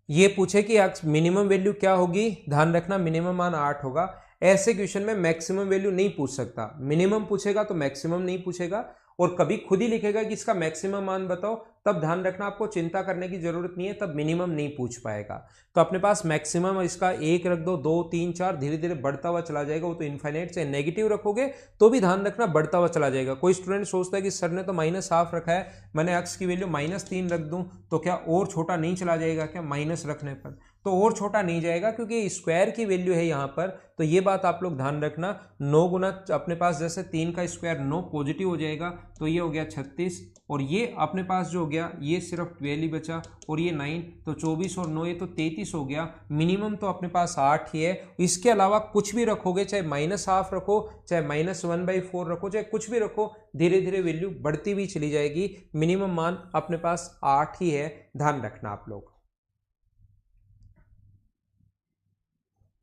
ये पूछे कि मिनिमम वैल्यू क्या होगी, ध्यान रखना मिनिमम मान 8 होगा। ऐसे क्वेश्चन में मैक्सिमम वैल्यू नहीं पूछ सकता, मिनिमम पूछेगा तो मैक्सिमम नहीं पूछेगा, और कभी खुद ही लिखेगा कि इसका मैक्सिमम मान बताओ, तब ध्यान रखना आपको चिंता करने की जरूरत नहीं है, तब मिनिमम नहीं पूछ पाएगा। तो अपने पास मैक्सिमम इसका 1 रख दो, 2 3 4 धीरे धीरे बढ़ता हुआ चला जाएगा। वो तो इनफाइनाइट से नेगेटिव रखोगे तो भी ध्यान रखना बढ़ता हुआ चला जाएगा। कोई स्टूडेंट सोचता है कि सर ने तो -1/2 रखा है, मैंने अक्स की वैल्यू -3 रख दूं तो क्या और छोटा नहीं चला जाएगा क्या, माइनस रखने पर तो और छोटा नहीं जाएगा, क्योंकि स्क्वायर की वैल्यू है यहाँ पर। तो ये बात आप लोग ध्यान रखना। 9 गुना अपने पास जैसे 3 का स्क्वायर 9 पॉजिटिव हो जाएगा, तो ये हो गया 36, और ये अपने पास जो हो गया ये सिर्फ 12 ही बचा, और ये 9, तो 24 और 9 ये तो 33 हो गया। मिनिमम तो अपने पास 8 ही है। इसके अलावा कुछ भी रखोगे, चाहे -1/2 रखो, चाहे -1/4 रखो, चाहे कुछ भी रखो, धीरे धीरे वैल्यू बढ़ती भी चली जाएगी। मिनिमम मान अपने पास 8 ही है, ध्यान रखना आप लोग,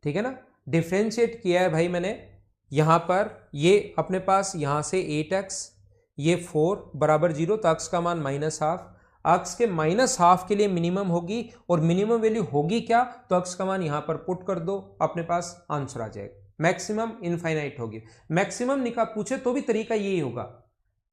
ठीक है ना। डिफरेंशिएट किया है भाई मैंने यहां पर, ये अपने पास यहां से 8x, ये 4 बराबर 0, तो अक्स का मान -1/2। अक्स के -1/2 के लिए मिनिमम होगी, और मिनिमम वैल्यू होगी क्या, तो अक्स का मान यहां पर पुट कर दो, अपने पास आंसर आ जाएगा। मैक्सिमम इनफाइनाइट होगी। मैक्सिमम निकाल पूछे तो भी तरीका यही होगा।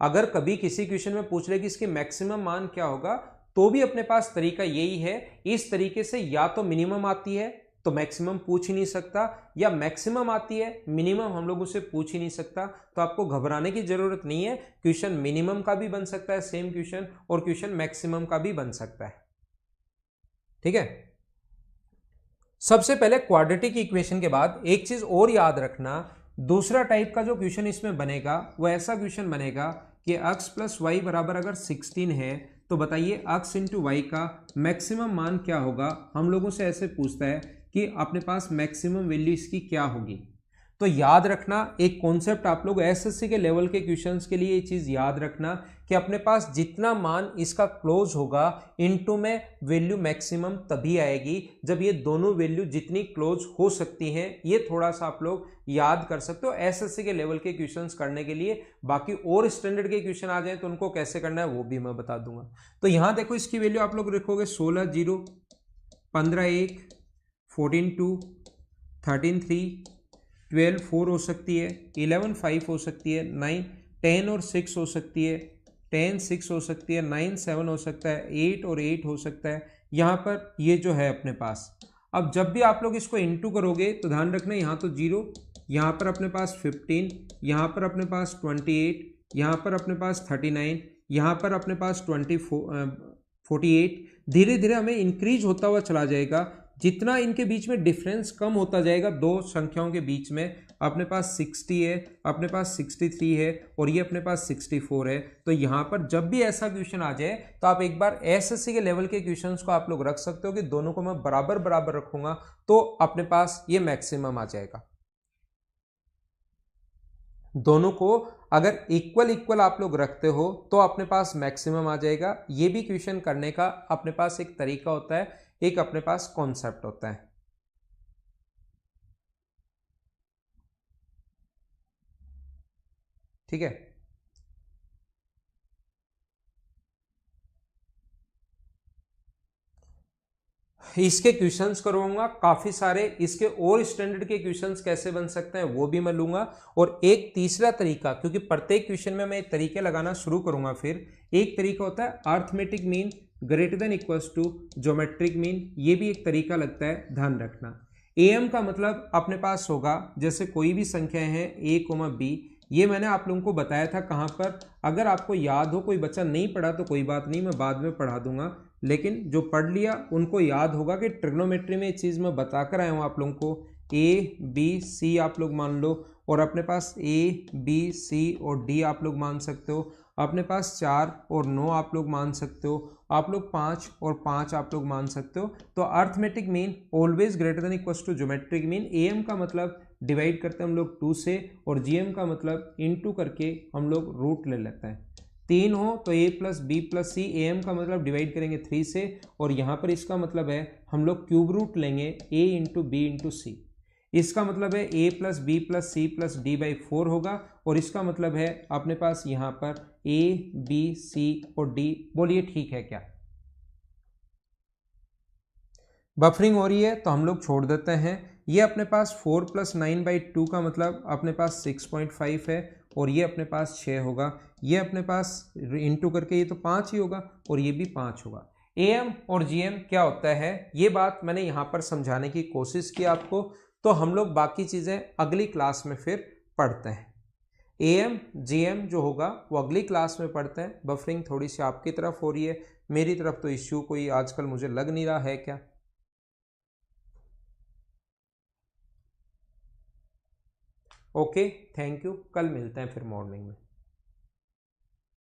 अगर कभी किसी क्वेश्चन में पूछ ले कि इसकी मैक्सिमम मान क्या होगा, तो भी अपने पास तरीका यही है। इस तरीके से या तो मिनिमम आती है तो मैक्सिमम पूछ ही नहीं सकता, या मैक्सिमम आती है मिनिमम हम लोग उसे पूछ ही नहीं सकता। तो आपको घबराने की जरूरत नहीं है, क्वेश्चन मिनिमम का भी बन सकता है सेम क्वेश्चन, और क्वेश्चन मैक्सिमम का भी बन सकता है, ठीक है। सबसे पहले क्वाड्रेटिक इक्वेशन के बाद एक चीज और याद रखना, दूसरा टाइप का जो क्वेश्चन इसमें बनेगा वो ऐसा क्वेश्चन बनेगा कि x प्लस वाई बराबर अगर 16 है तो बताइए x इंटू वाई का मैक्सिमम मान क्या होगा। हम लोगों से ऐसे पूछता है कि अपने पास मैक्सिमम वैल्यू इसकी क्या होगी। तो याद रखना एक कॉन्सेप्ट, आप लोग एसएससी के लेवल के क्वेश्चंस के लिए ये चीज याद रखना कि अपने पास जितना मान इसका क्लोज होगा इनटू में वैल्यू मैक्सिमम तभी आएगी जब ये दोनों वैल्यू जितनी क्लोज हो सकती हैं। ये थोड़ा सा आप लोग याद कर सकते हो एसएससी के लेवल के क्वेश्चंस करने के लिए। बाकी और स्टैंडर्ड के क्वेश्चन आ जाए तो उनको कैसे करना है वो भी मैं बता दूंगा। तो यहां देखो इसकी वैल्यू आप लोग रखोगे 16 0, 15 1, 14 2, 13 3, 12 4 हो सकती है, 11 5 हो सकती है, 9 10 और 6 हो सकती है, 10 6 हो सकती है, 9 7 हो सकता है, 8 और 8 हो सकता है। यहाँ पर ये जो है अपने पास, अब जब भी आप लोग इसको इंटू करोगे तो ध्यान रखना यहाँ तो 0, यहाँ पर अपने पास 15, यहाँ पर अपने पास 28, यहाँ पर अपने पास 39, यहाँ पर अपने पास 48। धीरे धीरे हमें इंक्रीज होता हुआ चला जाएगा। जितना इनके बीच में डिफरेंस कम होता जाएगा दो संख्याओं के बीच में, अपने पास 60 है, अपने पास 63 है और ये अपने पास 64 है। तो यहाँ पर जब भी ऐसा क्वेश्चन आ जाए तो आप एक बार एसएससी के लेवल के क्वेश्चंस को आप लोग रख सकते हो कि दोनों को मैं बराबर बराबर रखूंगा तो अपने पास ये मैक्सिमम आ जाएगा। दोनों को अगर इक्वल इक्वल आप लोग रखते हो तो अपने पास मैक्सिमम आ जाएगा। ये भी क्वेश्चन करने का अपने पास एक तरीका होता है, एक अपने पास कॉन्सेप्ट होता है। ठीक है, इसके क्वेश्चंस करवाऊंगा काफी सारे। इसके और स्टैंडर्ड के क्वेश्चंस कैसे बन सकते हैं वो भी मैं लूंगा। और एक तीसरा तरीका, क्योंकि प्रत्येक क्वेश्चन में मैं तरीके लगाना शुरू करूंगा, फिर एक तरीका होता है arithmetic mean greater than equals to geometric mean. ये भी एक तरीका लगता है, ध्यान रखना। एम का मतलब अपने पास होगा जैसे कोई भी संख्या है a, b, ये मैंने आप लोगों को बताया था कहाँ पर। अगर आपको याद हो, कोई बच्चा नहीं पढ़ा तो कोई बात नहीं, मैं बाद में पढ़ा दूंगा, लेकिन जो पढ़ लिया उनको याद होगा कि ट्रिग्नोमेट्री में ये चीज़ मैं बता कर आया हूँ आप लोगों को। ए बी सी आप लोग मान लो, और अपने पास ए बी सी और डी आप लोग मान सकते हो। अपने पास 4 और 9 आप लोग मान सकते हो। आप लोग 5 और 5 आप लोग मान सकते हो। तो arithmetic mean always greater than equals to geometric mean. M का मतलब डिवाइड करते हैं हम लोग 2 से, और जीएम का मतलब इनटू करके हम लोग रूट ले लेते हैं। 3 हो तो a plus B plus C, M का मतलब डिवाइड करेंगे 3 से, और यहाँ पर इसका मतलब है हम लोग क्यूब रूट लेंगे a into B into C. इसका मतलब है a plus B plus C plus D by 4 होगा, और इसका मतलब है अपने पास यहाँ पर a b c और d। बोलिए ठीक है क्या? बफरिंग हो रही है तो हम लोग छोड़ देते हैं। ये अपने पास 4 प्लस 9 बाई 2 का मतलब अपने पास 6.5 है, और ये अपने पास 6 होगा। ये अपने पास इंटू करके ये तो 5 ही होगा, और ये भी 5 होगा। एम और जीएम क्या होता है ये बात मैंने यहाँ पर समझाने की कोशिश की आपको। तो हम लोग बाकी चीज़ें अगली क्लास में फिर पढ़ते हैं। एम जीएम जो होगा वो अगली क्लास में पढ़ते हैं। बफरिंग थोड़ी सी आपकी तरफ हो रही है, मेरी तरफ तो इश्यू कोई आजकल मुझे लग नहीं रहा है क्या। Okay, thank you. कल मिलते हैं फिर मॉर्निंग में।